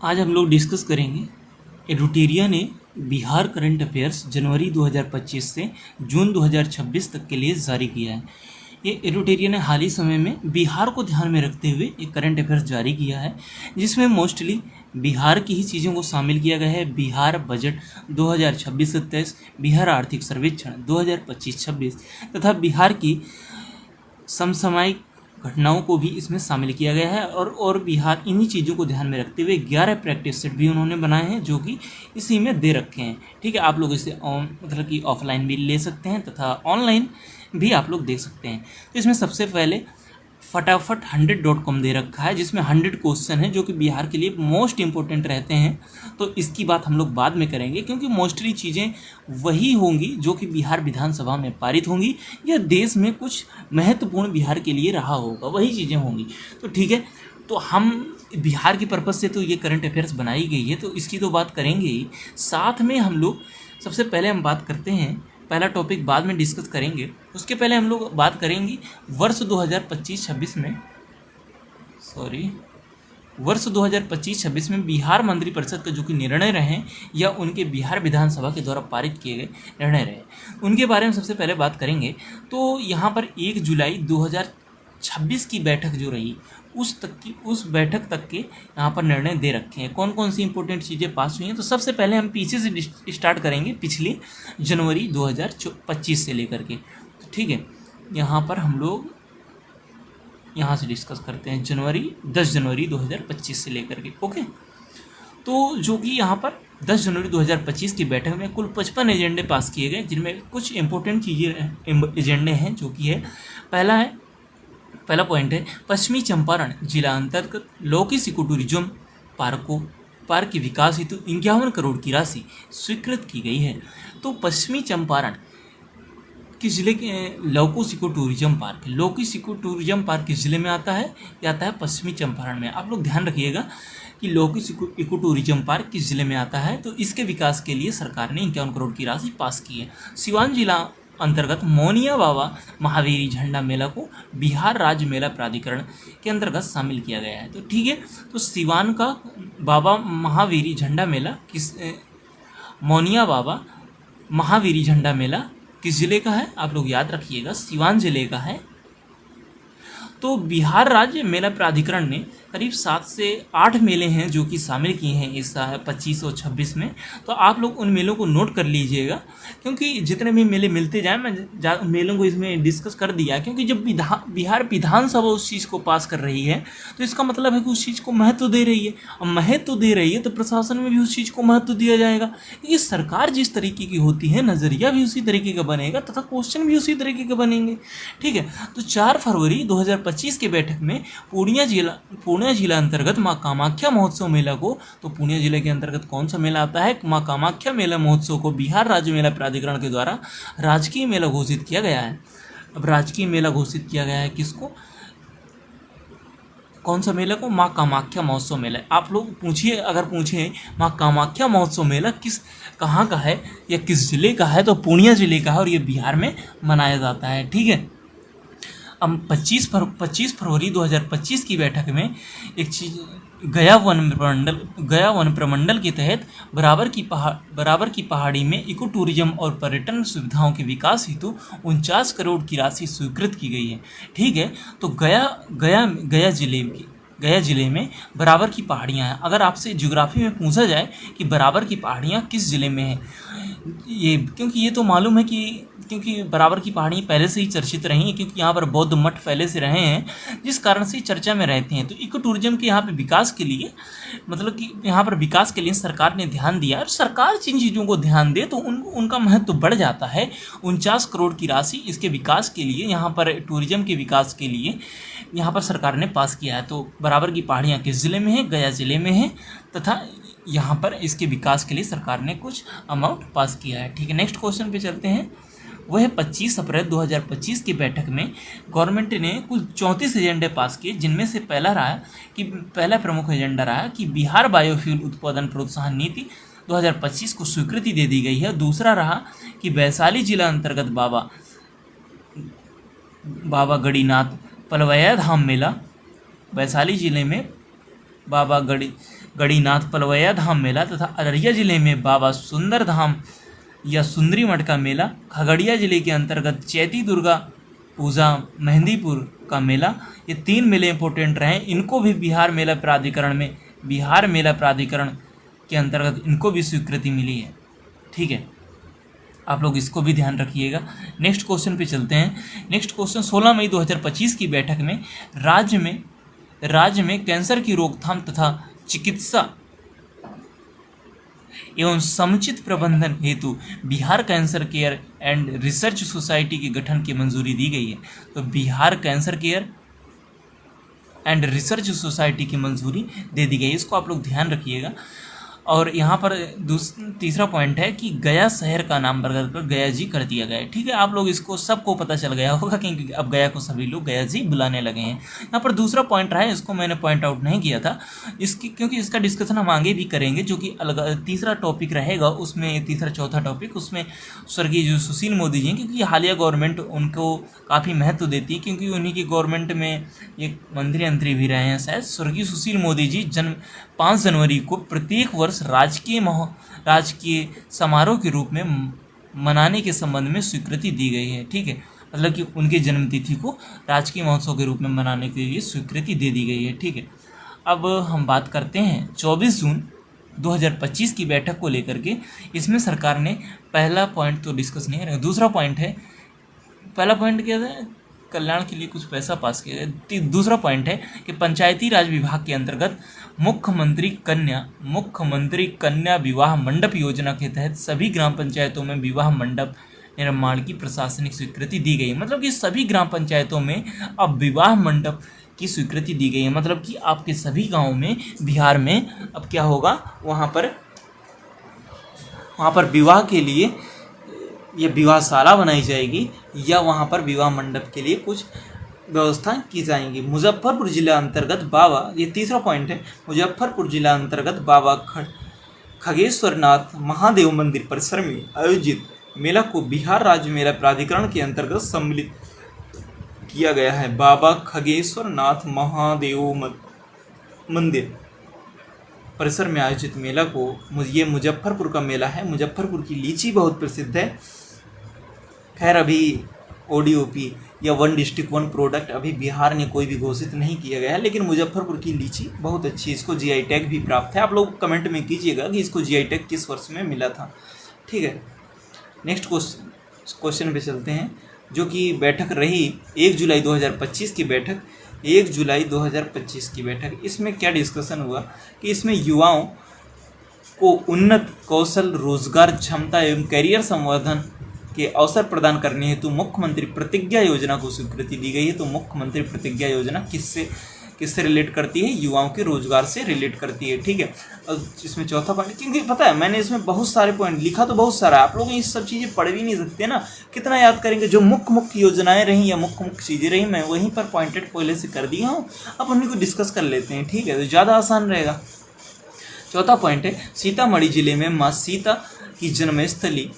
आज हम लोग डिस्कस करेंगे एडुटेरिया ने बिहार करंट अफेयर्स जनवरी 2025 से जून 2026 तक के लिए जारी किया है। ये एडुटेरिया ने हाल ही समय में बिहार को ध्यान में रखते हुए एक करंट अफेयर्स जारी किया है, जिसमें मोस्टली बिहार की ही चीज़ों को शामिल किया गया है। बिहार बजट 2026-27, बिहार आर्थिक सर्वेक्षण 2025-26 तथा बिहार की समसामयिक घटनाओं को भी इसमें शामिल किया गया है। और बिहार इन्हीं चीज़ों को ध्यान में रखते हुए 11 प्रैक्टिस सेट भी उन्होंने बनाए हैं, जो कि इसी में दे रखे हैं। ठीक है, आप लोग इसे मतलब कि ऑफलाइन भी ले सकते हैं तथा ऑनलाइन भी आप लोग देख सकते हैं। तो इसमें सबसे पहले फटाफट 100.com दे रखा है, जिसमें 100 क्वेश्चन है जो कि बिहार के लिए मोस्ट इंपॉर्टेंट रहते हैं। तो इसकी बात हम लोग बाद में करेंगे, क्योंकि मोस्टली चीज़ें वही होंगी जो कि बिहार विधानसभा में पारित होंगी या देश में कुछ महत्वपूर्ण बिहार के लिए रहा होगा, वही चीज़ें होंगी। तो ठीक है, तो हम बिहार के पर्पज़ से तो ये करंट अफेयर्स बनाई गई है, तो इसकी तो बात करेंगे ही। साथ में हम लोग सबसे पहले हम बात करते हैं, पहला टॉपिक बाद में डिस्कस करेंगे, उसके पहले हम लोग बात करेंगे वर्ष 2025-26 में वर्ष 2025-26 में बिहार मंत्रिपरिषद का जो कि निर्णय रहे या उनके बिहार विधानसभा के द्वारा पारित किए गए निर्णय रहे, उनके बारे में सबसे पहले बात करेंगे। तो यहाँ पर 1 जुलाई 2026 की बैठक जो रही, उस बैठक तक के यहाँ पर निर्णय दे रखे हैं। कौन कौन सी इंपॉर्टेंट चीज़ें पास हुई हैं, तो सबसे पहले हम पीछे से स्टार्ट करेंगे, पिछले जनवरी 2025 से लेकर के। ठीक है, यहाँ पर हम लोग यहाँ से डिस्कस करते हैं 10 जनवरी 2025 से लेकर के। ओके, तो जो कि यहाँ पर 10 जनवरी 2025 की बैठक में कुल 55 एजेंडे पास किए गए, जिनमें कुछ इंपॉर्टेंट चीज़ें एजेंडे हैं, जो कि है पहला पॉइंट है पश्चिमी चंपारण जिला अंतर्गत लौकिक इको टूरिज्म पार्क के विकास हेतु 51 करोड़ की राशि स्वीकृत की गई है। तो पश्चिमी चंपारण किस जिले के लौकिक इको टूरिज्म पार्क किस जिले में आता है? ये आता है पश्चिमी चंपारण में। आप लोग ध्यान रखिएगा कि लौकिक इको टूरिज्म पार्क किस जिले में आता है। तो इसके विकास के लिए सरकार ने 51 करोड़ की राशि पास की है। सिवान जिला अंतर्गत मौनिया बाबा महावीरी झंडा मेला को बिहार राज्य मेला प्राधिकरण के अंतर्गत शामिल किया गया है। तो ठीक है, तो सिवान का बाबा महावीरी झंडा मेला मौनिया बाबा महावीरी झंडा मेला किस जिले का है? आप लोग याद रखिएगा, सिवान जिले का है। तो बिहार राज्य मेला प्राधिकरण ने करीब 7 से 8 मेले हैं जो कि शामिल किए हैं इस 25 और 26 में। तो आप लोग उन मेलों को नोट कर लीजिएगा, क्योंकि जितने भी मेले मिलते जाएं, मैं मेलों को इसमें डिस्कस कर दिया, क्योंकि जब बिहार विधानसभा उस चीज़ को पास कर रही है तो इसका मतलब है कि उस चीज़ को महत्व दे रही है। और महत्व दे रही है तो प्रशासन में भी उस चीज़ को महत्व दिया जाएगा। ये सरकार जिस तरीके की होती है, नज़रिया भी उसी तरीके का बनेगा तथा क्वेश्चन भी उसी तरीके के बनेंगे। ठीक है, तो 4 फरवरी 2025 की बैठक में पूर्णिया जिला अंतर्गत माँ कामाख्या महोत्सव मेला को, तो पूर्णिया जिले के अंतर्गत कौन सा मेला आता है? माँ कामाख्या मेला महोत्सव को बिहार राज्य मेला प्राधिकरण के द्वारा राजकीय मेला घोषित किया गया है। अब राजकीय मेला घोषित किया गया है किसको? कौन सा मेला को? माँ कामाख्या महोत्सव मेला। आप लोग पूछिए, अगर पूछें माँ कामाख्या महोत्सव मेला कहाँ का है या किस जिले का है, तो पूर्णिया जिले का है और ये बिहार में मनाया जाता है। ठीक है, अब 25 फरवरी 2025 की बैठक में एक चीज़ गया वन प्रमंडल के तहत बराबर की पहाड़ी में इको टूरिज्म और पर्यटन सुविधाओं के विकास हेतु 49 करोड़ की राशि स्वीकृत की गई है। ठीक है, तो गया जिले में बराबर की पहाड़ियाँ हैं। अगर आपसे ज्योग्राफी में पूछा जाए कि बराबर की पहाड़ियाँ किस ज़िले में हैं, क्योंकि ये तो मालूम है कि क्योंकि बराबर की पहाड़ियाँ पहले से ही चर्चित रही हैं, क्योंकि यहाँ पर बौद्ध मठ पहले से रहे हैं, जिस कारण से चर्चा में रहते हैं। तो इको टूरिज्म के यहाँ पे विकास के लिए, मतलब कि यहाँ पर विकास के लिए सरकार ने ध्यान दिया, और सरकार जिन चीज़ों को ध्यान दे तो उनका महत्व बढ़ जाता है। 49 करोड़ की राशि इसके विकास के लिए, यहाँ पर टूरिज्म के विकास के लिए यहाँ पर सरकार ने पास किया है। तो बराबर की पहाड़ियाँ किस जिले में है? गया जिले में है, तथा यहाँ पर इसके विकास के लिए सरकार ने कुछ अमाउंट पास किया है। ठीक है, नेक्स्ट क्वेश्चन पे चलते हैं। वह 25 अप्रैल 2025 की बैठक में गवर्नमेंट ने कुल 34 एजेंडे पास किए, जिनमें से पहला प्रमुख एजेंडा रहा कि बिहार बायोफ्यूल उत्पादन प्रोत्साहन नीति 2025 को स्वीकृति दे दी गई है। दूसरा रहा कि वैशाली जिला अंतर्गत बाबा गणिनाथ पलवैया धाम मेला वैशाली जिले में बाबा गणिनाथ पलवैया धाम मेला तथा अररिया जिले में बाबा सुंदर धाम या सुंदरी मठ का मेला, खगड़िया जिले के अंतर्गत चैती दुर्गा पूजा मेहंदीपुर का मेला, ये 3 मेले इंपॉर्टेंट रहे। इनको भी बिहार मेला प्राधिकरण के अंतर्गत इनको भी स्वीकृति मिली है। ठीक है, आप लोग इसको भी ध्यान रखिएगा। नेक्स्ट क्वेश्चन पे चलते हैं। नेक्स्ट क्वेश्चन 16 मई 2025 की बैठक में राज्य में कैंसर की रोकथाम तथा चिकित्सा एवं समुचित प्रबंधन हेतु Bihar cancer care and research society के गठन की मंजूरी दी गई है। तो Bihar cancer care and research society की मंजूरी दे दी गई है, इसको आप लोग ध्यान रखिएगा। और यहाँ पर तीसरा पॉइंट है कि गया शहर का नाम बदल कर गया जी कर दिया गया है। ठीक है, आप लोग इसको सबको पता चल गया होगा क्योंकि अब गया को सभी लोग गया जी बुलाने लगे हैं। यहाँ पर दूसरा पॉइंट रहा है, इसको मैंने पॉइंट आउट नहीं किया था क्योंकि इसका डिस्कशन हम आगे भी करेंगे, जो कि अलग तीसरा टॉपिक रहेगा। उसमें तीसरा चौथा टॉपिक उसमें स्वर्गीय जो सुशील मोदी जी हैं, क्योंकि हालिया गवर्नमेंट उनको काफ़ी महत्व देती है, क्योंकि उन्हीं की गवर्नमेंट में एक मंत्री भी रहे हैं शायद। स्वर्गीय सुशील मोदी जी जन्म 5 जनवरी को प्रत्येक वर्ष राजकीय समारोह के रूप में मनाने के संबंध में स्वीकृति दी गई है। ठीक है, मतलब कि उनके जन्मतिथि को राजकीय महोत्सव के रूप में मनाने के लिए स्वीकृति दे दी गई है। ठीक है, अब हम बात करते हैं 24 जून 2025 की बैठक को लेकर के। इसमें सरकार ने पहला पॉइंट तो डिस्कस नहीं करेंगे, दूसरा पॉइंट है, पहला पॉइंट क्या था, कल्याण के लिए कुछ पैसा पास किया गया। दूसरा पॉइंट है कि पंचायती राज विभाग के अंतर्गत मुख्यमंत्री कन्या विवाह मंडप योजना के तहत सभी ग्राम पंचायतों में विवाह मंडप निर्माण की प्रशासनिक स्वीकृति दी गई है। मतलब कि सभी ग्राम पंचायतों में अब विवाह मंडप की स्वीकृति दी गई है। मतलब कि आपके सभी गाँव में बिहार में अब क्या होगा, वहाँ पर विवाह के लिए या विवाहशाला बनाई जाएगी या वहाँ पर विवाह मंडप के लिए कुछ व्यवस्था की जाएंगी। मुजफ्फरपुर जिला अंतर्गत बाबा, ये तीसरा पॉइंट है, मुजफ्फरपुर जिला अंतर्गत बाबा खगेश्वरनाथ महादेव मंदिर परिसर में आयोजित मेला को बिहार राज्य मेला प्राधिकरण के अंतर्गत सम्मिलित किया गया है। बाबा खगेश्वरनाथ महादेव मंदिर परिसर में आयोजित मेला को, ये मुजफ्फरपुर का मेला है। मुजफ्फरपुर की लीची बहुत प्रसिद्ध है। खैर अभी ODOP या 1 डिस्ट्रिक्ट 1 प्रोडक्ट अभी बिहार ने कोई भी घोषित नहीं किया गया है, लेकिन मुजफ्फरपुर की लीची बहुत अच्छी है, इसको GI टैग भी प्राप्त है। आप लोग कमेंट में कीजिएगा कि इसको GI टैग किस वर्ष में मिला था। ठीक है, नेक्स्ट क्वेश्चन पे चलते हैं, जो कि बैठक रही 1 जुलाई 2025 की बैठक। 1 जुलाई 2025 की बैठक, इसमें क्या डिस्कशन हुआ कि इसमें युवाओं को उन्नत कौशल, रोजगार, क्षमता एवं करियर संवर्धन के अवसर प्रदान करने हेतु मुख्यमंत्री प्रतिज्ञा योजना को स्वीकृति दी गई है। तो मुख्यमंत्री प्रतिज्ञा योजना किससे रिलेट करती है, युवाओं के रोजगार से रिलेट करती है। ठीक है, और इसमें चौथा पॉइंट, क्योंकि पता है मैंने इसमें बहुत सारे पॉइंट लिखा तो बहुत सारा, आप लोग ये सब चीज़ें पढ़ भी नहीं सकते ना, कितना याद करेंगे। जो मुख्य योजनाएं रहीं या मुख्य चीज़ें रहीं, मैं वहीं पर पॉइंटेड पहले से कर दिया हूँ, अब उन्हीं को डिस्कस कर लेते हैं। ठीक है, तो ज़्यादा आसान रहेगा। चौथा पॉइंट है, सीतामढ़ी जिले में माँ सीता की जन्मस्थली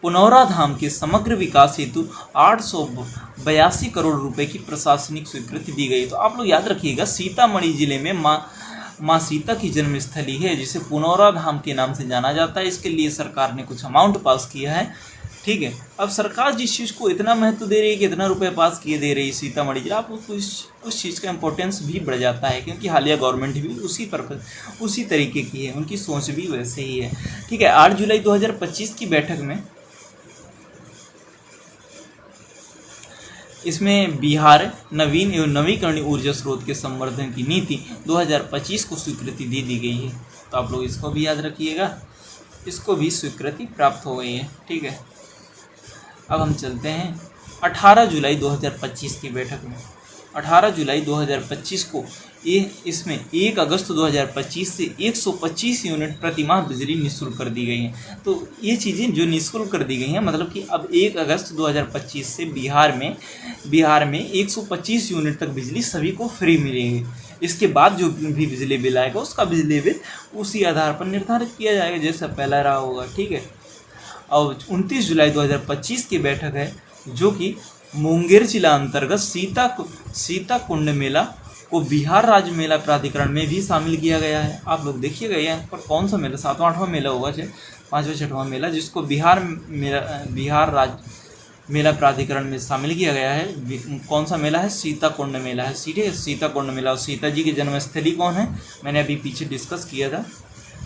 पुनौरा धाम के समग्र विकास हेतु 882 करोड़ रुपए की प्रशासनिक स्वीकृति दी गई। तो आप लोग याद रखिएगा, सीतामढ़ी जिले में माँ सीता की जन्मस्थली है, जिसे पुनौरा धाम के नाम से जाना जाता है। इसके लिए सरकार ने कुछ अमाउंट पास किया है। ठीक है, अब सरकार जिस चीज़ को इतना महत्व दे रही है कि इतना रुपए पास किए दे रही है सीतामढ़ी जिला, आपको उस चीज़ का इंपॉर्टेंस भी बढ़ जाता है, क्योंकि हालिया गवर्नमेंट भी उसी तरीके की है, उनकी सोच भी वैसे ही है। ठीक है, 8 जुलाई 2025 की बैठक में इसमें बिहार नवीन एवं नवीकरणीय ऊर्जा स्रोत के संवर्धन की नीति 2025 को स्वीकृति दे दी गई है। तो आप लोग इसको भी याद रखिएगा, इसको भी स्वीकृति प्राप्त हो गई है। ठीक है, अब हम चलते हैं 18 जुलाई 2025 की बैठक में। 18 जुलाई 2025 को इसमें 1 अगस्त 2025 से 125 यूनिट प्रतिमाह बिजली निःशुल्क कर दी गई हैं। तो ये चीज़ें जो निःशुल्क कर दी गई हैं, मतलब कि अब 1 अगस्त 2025 से बिहार में 125 यूनिट तक बिजली सभी को फ्री मिलेगी। इसके बाद जो भी बिजली बिल आएगा उसका बिजली बिल उसी आधार पर निर्धारित किया जाएगा जैसा पहला रहा होगा। ठीक है, और 29 जुलाई 2025 की बैठक है, जो कि मुंगेर जिला अंतर्गत सीता कुंड मेला को बिहार राज्य मेला प्राधिकरण में भी शामिल किया गया है। आप लोग देखिएगा यहाँ पर कौन सा मेला, 7वां 8वां मेला होगा, 5वां 6वां मेला, जिसको बिहार राज्य मेला प्राधिकरण में शामिल किया गया है। कौन सा मेला है? सीताकुंड मेला है। सीधे सीताकुंड मेला। और सीता जी की जन्मस्थली कौन है? मैंने अभी पीछे डिस्कस किया था।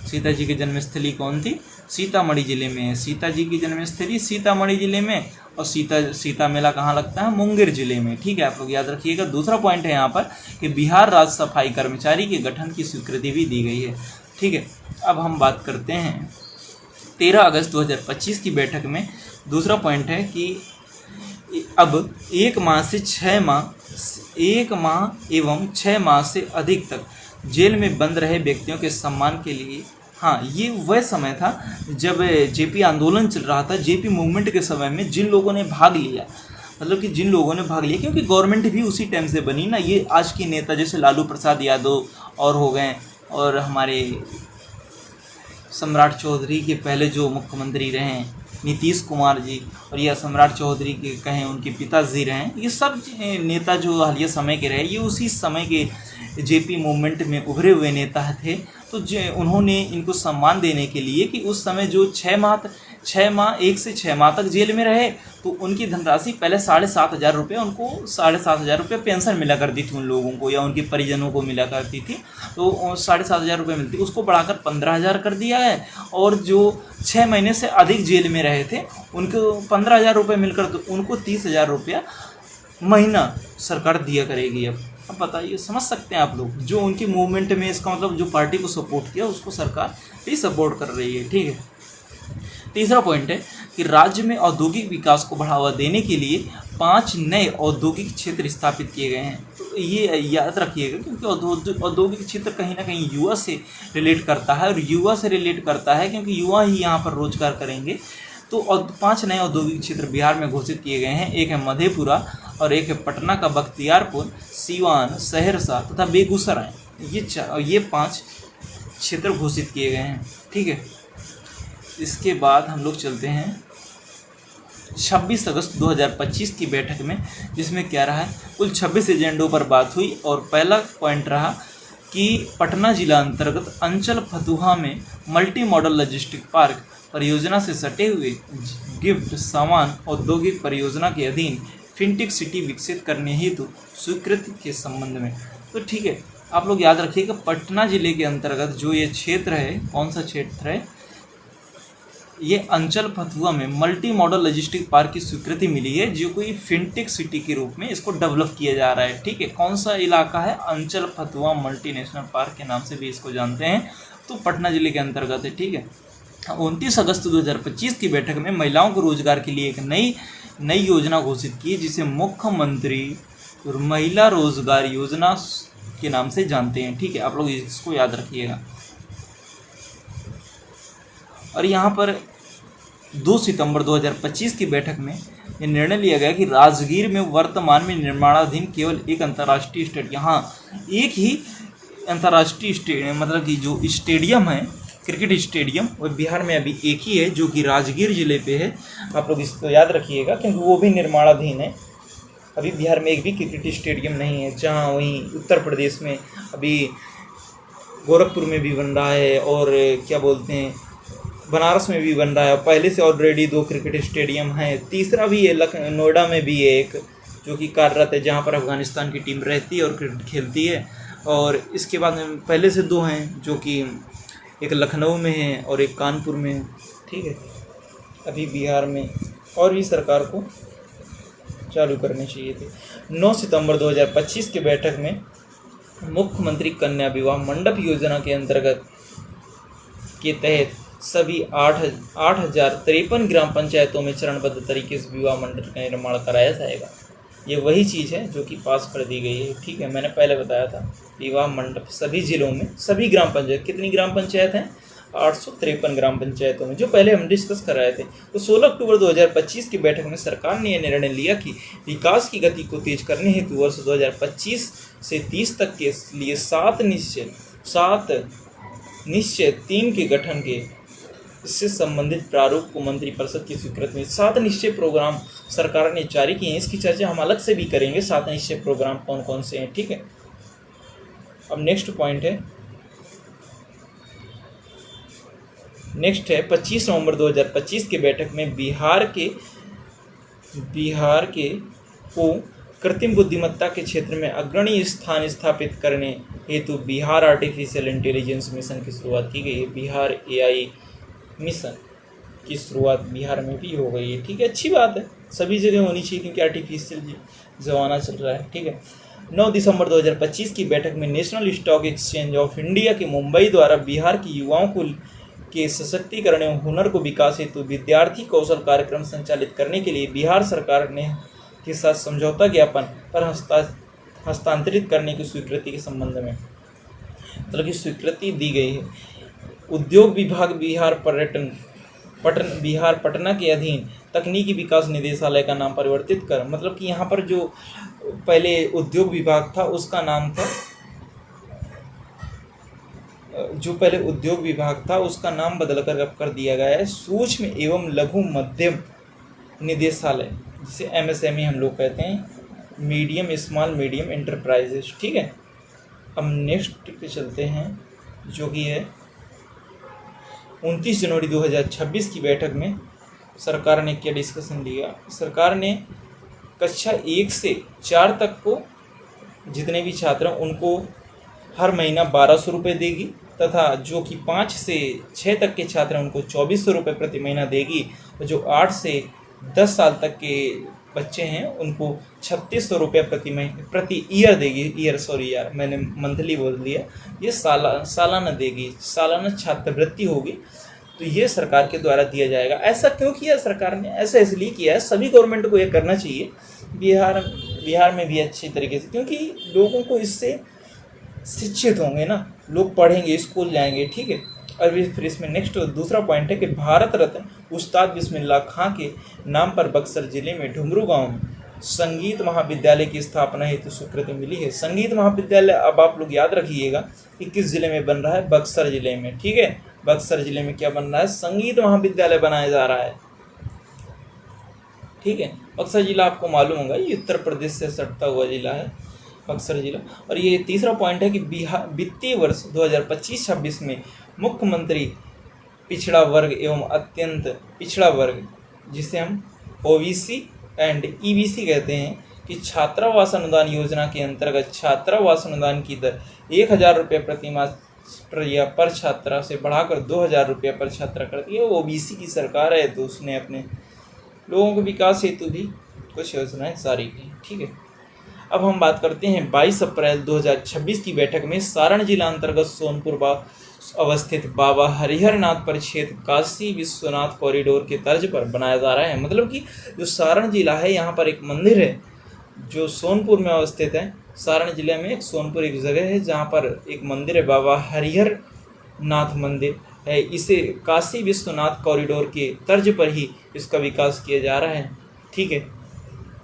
सीता जी की जन्मस्थली कौन थी? सीतामढ़ी जिले में है। सीता जी की जन्मस्थली सीतामढ़ी जिले में, और सीता मेला कहाँ लगता है? मुंगेर जिले में। ठीक है, आप लोग याद रखिएगा। दूसरा पॉइंट है यहाँ पर कि बिहार राज्य सफाई कर्मचारी के गठन की स्वीकृति भी दी गई है। ठीक है, अब हम बात करते हैं 13 अगस्त 2025 की बैठक में। दूसरा पॉइंट है कि अब 1 माह एवं 6 माह से अधिक तक जेल में बंद रहे व्यक्तियों के सम्मान के लिए, हाँ, ये वह समय था जब जेपी आंदोलन चल रहा था। जेपी मूवमेंट के समय में जिन लोगों ने भाग लिया, मतलब कि जिन लोगों ने भाग लिया, क्योंकि गवर्नमेंट भी उसी टाइम से बनी ना। ये आज के नेता जैसे लालू प्रसाद यादव और हो गए, और हमारे सम्राट चौधरी के पहले जो मुख्यमंत्री रहे नीतीश कुमार जी, और या सम्राट चौधरी के कहें उनके पिताजी रहे, ये सब नेता जो हालिया समय के रहे, ये उसी समय के जेपी मूवमेंट में उभरे हुए नेता थे। तो उन्होंने इनको सम्मान देने के लिए कि उस समय जो 1 से 6 माह तक जेल में रहे, तो उनकी धनराशि पहले 7,500 रुपये, उनको 7,500 रुपये पेंशन मिला करती थी उन लोगों को, या उनके परिजनों को मिला करती थी। तो 7,500 रुपये मिलती, उसको बढ़ाकर 15,000 कर दिया है। और जो 6 महीने से अधिक जेल में रहे थे उनको 15,000 रुपये मिलकर, तो उनको 30,000 रुपया महीना सरकार दिया करेगी। अब बताइए, समझ सकते हैं आप लोग, जो उनकी मूवमेंट में, इसका मतलब जो पार्टी को सपोर्ट किया उसको सरकार भी सपोर्ट कर रही है। ठीक है, तीसरा पॉइंट है कि राज्य में औद्योगिक विकास को बढ़ावा देने के लिए 5 नए औद्योगिक क्षेत्र स्थापित किए गए हैं। तो ये याद रखिएगा, क्योंकि औद्योगिक क्षेत्र कहीं ना कहीं युवा से रिलेट करता है, और युवा से रिलेट करता है क्योंकि युवा ही यहाँ पर रोजगार करेंगे। तो 5 नए औद्योगिक क्षेत्र बिहार में घोषित किए गए हैं। एक है मधेपुरा, और एक है पटना का बख्तियारपुर, सीवान, सहरसा तथा बेगूसराय। ये 5 क्षेत्र घोषित किए गए हैं। ठीक है, इसके बाद हम लोग चलते हैं 26 अगस्त 2025 की बैठक में, जिसमें क्या रहा है, कुल 26 एजेंडों पर बात हुई। और पहला पॉइंट रहा कि पटना जिला अंतर्गत अंचल फतुहा में मल्टी मॉडल लॉजिस्टिक पार्क परियोजना से सटे हुए गिफ्ट सामान औद्योगिक परियोजना के अधीन फिनटेक सिटी विकसित करने हेतु स्वीकृति के संबंध में। तो ठीक है, आप लोग याद रखिएगा, पटना जिले के अंतर्गत जो ये क्षेत्र है, कौन सा क्षेत्र है, ये अंचल फतुहा में मल्टी मॉडल लॉजिस्टिक पार्क की स्वीकृति मिली है, जो कोई फिनटेक सिटी के रूप में इसको डेवलप किया जा रहा है। ठीक है, कौन सा इलाका है? अंचल फतुहा मल्टी नेशनल पार्क के नाम से भी इसको जानते हैं। तो पटना जिले के अंतर्गत है। ठीक है, 29 अगस्त 2025 की बैठक में महिलाओं को रोजगार के लिए एक नई योजना घोषित की, जिसे मुख्यमंत्री महिला रोजगार योजना के नाम से जानते हैं। ठीक है, आप लोग इसको याद रखिएगा। और यहाँ पर 2 सितंबर 2025 की बैठक में ये निर्णय लिया गया कि राजगीर में वर्तमान में निर्माणाधीन केवल एक अंतर्राष्ट्रीय स्टेडियम, हाँ, एक ही अंतर्राष्ट्रीय स्टेडियम, मतलब कि जो स्टेडियम है, क्रिकेट स्टेडियम, वो बिहार में अभी एक ही है, जो कि राजगीर जिले पे है। आप लोग इसको याद रखिएगा, क्योंकि वो भी निर्माणाधीन है। अभी बिहार में एक भी क्रिकेट स्टेडियम नहीं है। जहाँ वहीं उत्तर प्रदेश में अभी गोरखपुर में भी बन रहा है, और क्या बोलते हैं, बनारस में भी बन रहा है। पहले से ऑलरेडी 2 क्रिकेट स्टेडियम हैं। तीसरा भी है, नोएडा में भी है एक, जो कि कार्यरत है, जहाँ पर अफगानिस्तान की टीम रहती है और क्रिकेट खेलती है। और इसके बाद पहले से 2 हैं, जो कि एक लखनऊ में है और एक कानपुर में है। ठीक है, अभी बिहार में और भी सरकार को चालू करने चाहिए थे। 9 सितंबर 2025 की बैठक में मुख्यमंत्री कन्या विवाह मंडप योजना के अंतर्गत के तहत सभी 8,053 ग्राम पंचायतों में चरणबद्ध तरीके से विवाह मंडप का निर्माण कराया जाएगा। ये वही चीज़ है जो कि पास कर दी गई है। ठीक है, मैंने पहले बताया था, विवाह मंडप सभी जिलों में, सभी ग्राम पंचायत, कितनी ग्राम पंचायत हैं? 853 ग्राम पंचायतों में, जो पहले हम डिस्कस कर रहे थे। तो 16 अक्टूबर 2025 की बैठक में सरकार ने यह निर्णय लिया कि विकास की गति को तेज करने हेतु वर्ष 2025 से 30 तक के लिए 7 निश्चय 3 के गठन के इससे संबंधित प्रारूप को मंत्रिपरिषद की स्वीकृति में। 7 निश्चय प्रोग्राम सरकार ने जारी किए हैं। इसकी चर्चा हम अलग से भी करेंगे। 7 निश्चय प्रोग्राम कौन कौन से हैं। ठीक है, अब नेक्स्ट पॉइंट है, नेक्स्ट है 25 नवंबर 2025 की बैठक में बिहार के को कृत्रिम बुद्धिमत्ता के क्षेत्र में अग्रणी स्थान स्थापित करने हेतु बिहार आर्टिफिशियल इंटेलिजेंस मिशन की शुरुआत की गई है। बिहार एआई मिशन की शुरुआत बिहार में भी हो गई है। ठीक है, अच्छी बात है, सभी जगह होनी चाहिए क्योंकि आर्टिफिशियल ज़माना चल रहा है। ठीक है, 9 दिसंबर 2025 की बैठक में national stock exchange of India के मुंबई द्वारा बिहार के युवाओं को के सशक्तिकरण एवं हुनर को विकास हेतु विद्यार्थी कौशल कार्यक्रम संचालित करने के लिए बिहार सरकार ने के साथ समझौता ज्ञापन पर हस्तांतरित करने की स्वीकृति के संबंध में मतलब की स्वीकृति दी गई है। उद्योग विभाग बिहार पटना के अधीन तकनीकी विकास निदेशालय का नाम परिवर्तित कर, मतलब कि यहाँ पर जो पहले उद्योग विभाग था उसका नाम था, बदलकर अब कर दिया गया है सूक्ष्म एवं लघु मध्यम निदेशालय, जिसे एमएसएमई हम लोग कहते हैं, मीडियम स्मॉल मीडियम एंटरप्राइजेज। ठीक है, अब नेक्स्ट पे चलते हैं जो कि है 29 जनवरी 2026 की बैठक में सरकार ने क्या डिस्कशन लिया। सरकार ने कक्षा 1 से 4 तक को जितने भी छात्र हैं उनको हर महीना 1200 रुपये देगी तथा जो कि 5 से 6 तक के छात्र हैं उनको 2400 रुपये प्रति महीना देगी और जो 8 से 10 साल तक के बच्चे हैं उनको 3600 रुपये प्रति ईयर देगी। मैंने मंथली बोल दिया, ये सालाना देगी, सालाना छात्रवृत्ति होगी। तो ये सरकार के द्वारा दिया जाएगा। ऐसा क्यों किया सरकार ने? ऐसा इसलिए किया है, सभी गवर्नमेंट को ये करना चाहिए, बिहार में भी अच्छी तरीके से, क्योंकि लोगों को इससे शिक्षित होंगे ना, लोग पढ़ेंगे, स्कूल जाएंगे। ठीक है, और फिर इसमें नेक्स्ट दूसरा पॉइंट है कि भारत रत्न उस्ताद बिस्मिल्लाह खां के नाम पर बक्सर जिले में ढुमरू गांव में संगीत महाविद्यालय की स्थापना हेतु स्वीकृति मिली है। संगीत महाविद्यालय अब आप लोग याद रखिएगा कि किस जिले में बन रहा है, बक्सर जिले में। ठीक है, बक्सर जिले में क्या बन रहा है, संगीत महाविद्यालय बनाया जा रहा है। ठीक है, बक्सर जिला आपको मालूम होगा ये उत्तर प्रदेश से सटता हुआ जिला है बक्सर जिला। और ये तीसरा पॉइंट है कि बिहार वित्तीय वर्ष 2025-26 में मुख्यमंत्री पिछड़ा वर्ग एवं अत्यंत पिछड़ा वर्ग, जिसे हम ओबीसी एंड ईबीसी कहते हैं, कि छात्रावास अनुदान योजना के अंतर्गत छात्रावास अनुदान की दर 1000 रुपये प्रति माह पर छात्रा से बढ़ाकर 2000 रुपये पर छात्रा कर दी है। ओबीसी की सरकार है तो उसने अपने लोगों के विकास हेतु भी कुछ योजनाएं जारी की। ठीक है, अब हम बात करते हैं 22 अप्रैल 2026 की बैठक में सारण जिला अंतर्गत सोनपुर अवस्थित बाबा हरिहरनाथ परिक्षेत्र काशी विश्वनाथ कॉरिडोर के तर्ज पर बनाया जा रहा है। मतलब कि जो सारण जिला है यहाँ पर एक मंदिर है जो सोनपुर में अवस्थित है। सारण जिले में सोनपुर एक जगह है जहाँ पर एक मंदिर है, बाबा हरिहरनाथ मंदिर है। इसे काशी विश्वनाथ कॉरिडोर के तर्ज पर ही इसका विकास किया जा रहा है। ठीक है,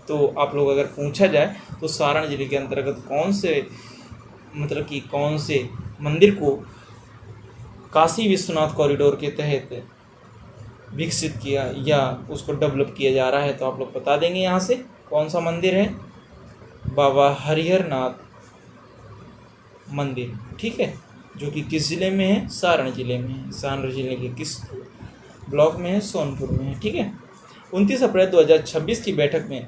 तो आप लोग अगर पूछा जाए तो सारण जिले के अंतर्गत कौन से मंदिर को काशी विश्वनाथ कॉरिडोर के तहत विकसित किया या उसको डेवलप किया जा रहा है, तो आप लोग बता देंगे यहाँ से कौन सा मंदिर है, बाबा हरिहरनाथ मंदिर। ठीक है, जो कि किस जिले में है, सारण जिले में है। सारण जिले के किस ब्लॉक में है, सोनपुर में है। ठीक है, 29 अप्रैल 2026 की बैठक में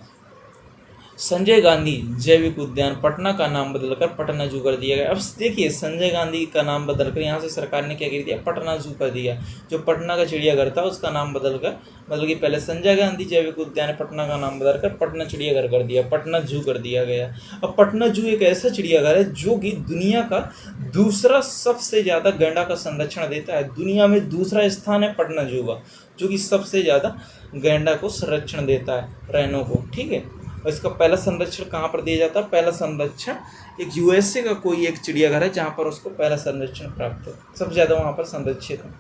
संजय गांधी जैविक उद्यान पटना का नाम बदलकर पटना जू कर दिया गया। अब देखिए, संजय गांधी का नाम बदलकर यहाँ से सरकार ने क्या कर दिया, पटना जू कर दिया। जो पटना का चिड़ियाघर था उसका नाम बदलकर, मतलब कि पहले संजय गांधी जैविक उद्यान पटना का नाम बदलकर पटना चिड़ियाघर कर दिया, पटना जू कर दिया गया। अब पटना जू एक ऐसा चिड़ियाघर है जो कि दुनिया का दूसरा सबसे ज़्यादा गैंडा का संरक्षण देता है। दुनिया में दूसरा स्थान है पटना जू का, जो कि सबसे ज़्यादा गैंडा को संरक्षण देता है, रैनों को। ठीक है, और इसका पहला संरक्षण कहाँ पर दिया जाता है, पहला संरक्षण एक यूएसए का कोई एक चिड़ियाघर है जहाँ पर उसको पहला संरक्षण प्राप्त है, सबसे ज़्यादा वहाँ पर संरक्षित है।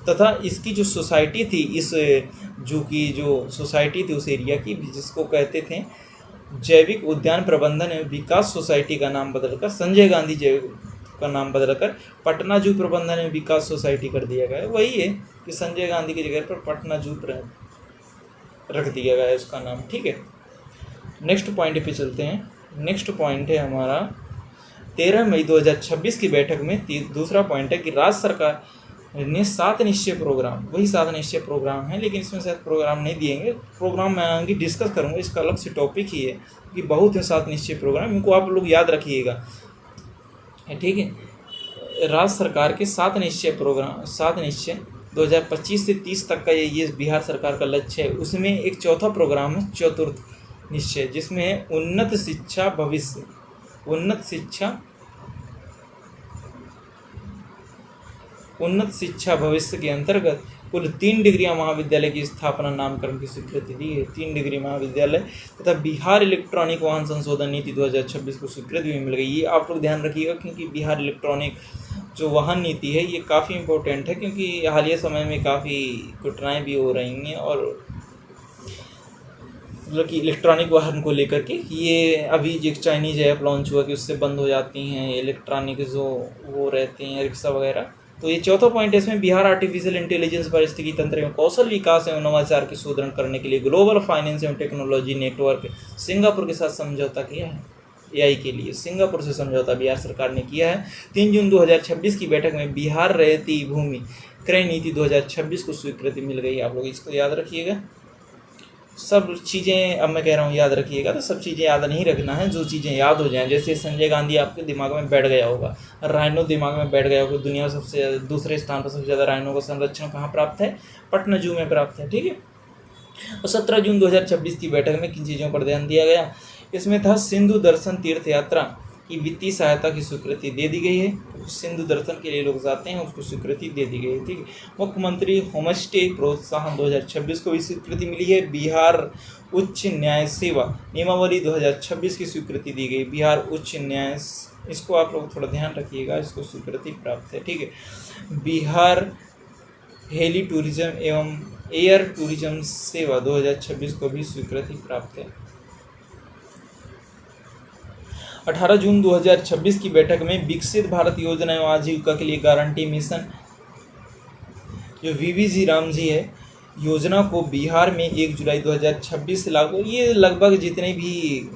तथा इसकी जो सोसाइटी थी, इस जू की जो सोसाइटी थी उस एरिया की, जिसको कहते थे जैविक उद्यान प्रबंधन एवं विकास सोसाइटी का नाम बदलकर संजय गांधी जैविक का नाम बदलकर पटना जू प्रबंधन एवं विकास सोसाइटी कर दिया गया है। वही है कि संजय गांधी की जगह पर पटना जू रख दिया गया है उसका नाम। ठीक है, नेक्स्ट पॉइंट पे चलते हैं। नेक्स्ट पॉइंट है हमारा 13 मई 2026 की बैठक में दूसरा पॉइंट है कि राज्य सरकार ने 7 निश्चय प्रोग्राम, वही 7 निश्चय प्रोग्राम है, लेकिन इसमें शायद प्रोग्राम नहीं दिएंगे, प्रोग्राम मैं आगे डिस्कस करूँगा, इसका अलग से टॉपिक ही है कि बहुत है 7 निश्चय प्रोग्राम, इनको आप लोग याद रखिएगा, ठीक है। राज्य सरकार के 7 निश्चय प्रोग्राम, 7 निश्चय 2025 से 30 तक का ये बिहार सरकार का लक्ष्य है। उसमें एक चौथा प्रोग्राम है चतुर्थ निश्चय, जिसमें है उन्नत शिक्षा भविष्य, उन्नत शिक्षा भविष्य के अंतर्गत कुल 3 डिग्रियां महाविद्यालय की स्थापना नामकरण की स्वीकृति दी है। 3 डिग्री महाविद्यालय तथा बिहार इलेक्ट्रॉनिक वाहन संशोधन नीति 2026 को स्वीकृति भी मिल गई। ये आप लोग ध्यान रखिएगा, क्योंकि बिहार इलेक्ट्रॉनिक जो वाहन नीति है ये काफ़ी इम्पोर्टेंट है, क्योंकि हालिया समय में काफ़ी घटनाएँ भी हो रही हैं, और मतलब कि इलेक्ट्रॉनिक वाहन को लेकर के ये अभी जो चाइनीज ऐप लॉन्च हुआ कि उससे बंद हो जाती हैं इलेक्ट्रॉनिक जो वो रहते हैं रिक्शा वगैरह। तो ये चौथा पॉइंट है, इसमें बिहार आर्टिफिशियल इंटेलिजेंस पारिस्थितिकी तंत्र एवं कौशल विकास एवं नवाचार के सुदृढ़ करने के लिए ग्लोबल फाइनेंस एवं टेक्नोलॉजी नेटवर्क सिंगापुर के साथ समझौता किया है। एआई के लिए सिंगापुर से समझौता बिहार सरकार ने किया है। 3 जून 2026 की बैठक में बिहार रहती भूमि क्रय नीति 2026 को स्वीकृति मिल गई। आप लोग इसको याद रखिएगा, सब चीज़ें अब मैं कह रहा हूँ याद रखिएगा, तो सब चीज़ें याद नहीं रखना है, जो चीज़ें याद हो जाएं, जैसे संजय गांधी आपके दिमाग में बैठ गया होगा, राइनो दिमाग में बैठ गया होगा, दुनिया में सबसे दूसरे स्थान पर सबसे ज़्यादा राइनो का संरक्षण कहाँ प्राप्त है, पटना जू में प्राप्त है, ठीक है। और 17 जून 2026 की बैठक में किन चीज़ों पर ध्यान दिया गया, इसमें था सिंधु दर्शन तीर्थ यात्रा की वित्तीय सहायता की स्वीकृति दे दी गई है। सिंधु दर्शन के लिए लोग जाते हैं, उसको स्वीकृति दे दी गई है, ठीक है। मुख्यमंत्री होमस्टे प्रोत्साहन 2026 को भी स्वीकृति मिली है। बिहार उच्च न्याय सेवा नियमावली 2026 की स्वीकृति दी गई। बिहार उच्च न्याय, इसको आप लोग थोड़ा ध्यान रखिएगा, इसको स्वीकृति प्राप्त है, ठीक है। बिहार हेली टूरिज्म एवं एयर टूरिज्म सेवा 2026 को भी स्वीकृति प्राप्त है। 18 जून 2026 की बैठक में विकसित भारत योजना एवं आजीविका के लिए गारंटी मिशन जो वीवीजी राम जी है योजना को बिहार में 1 जुलाई 2026 से लागू। ये लगभग जितने भी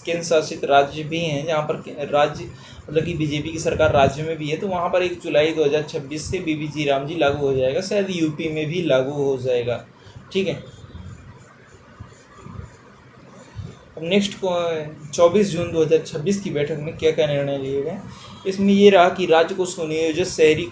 केंद्र शासित राज्य भी हैं जहाँ पर राज्य मतलब कि बीजेपी की सरकार राज्य में भी है, तो वहाँ पर 1 जुलाई 2026 से वीवीजी राम जी लागू हो जाएगा। शायद यूपी में भी लागू हो जाएगा, ठीक है। नेक्स्ट 24 जून 2026 की बैठक में क्या क्या निर्णय लिए गए, इसमें ये रहा कि राज्य को सुनियोजित शहरी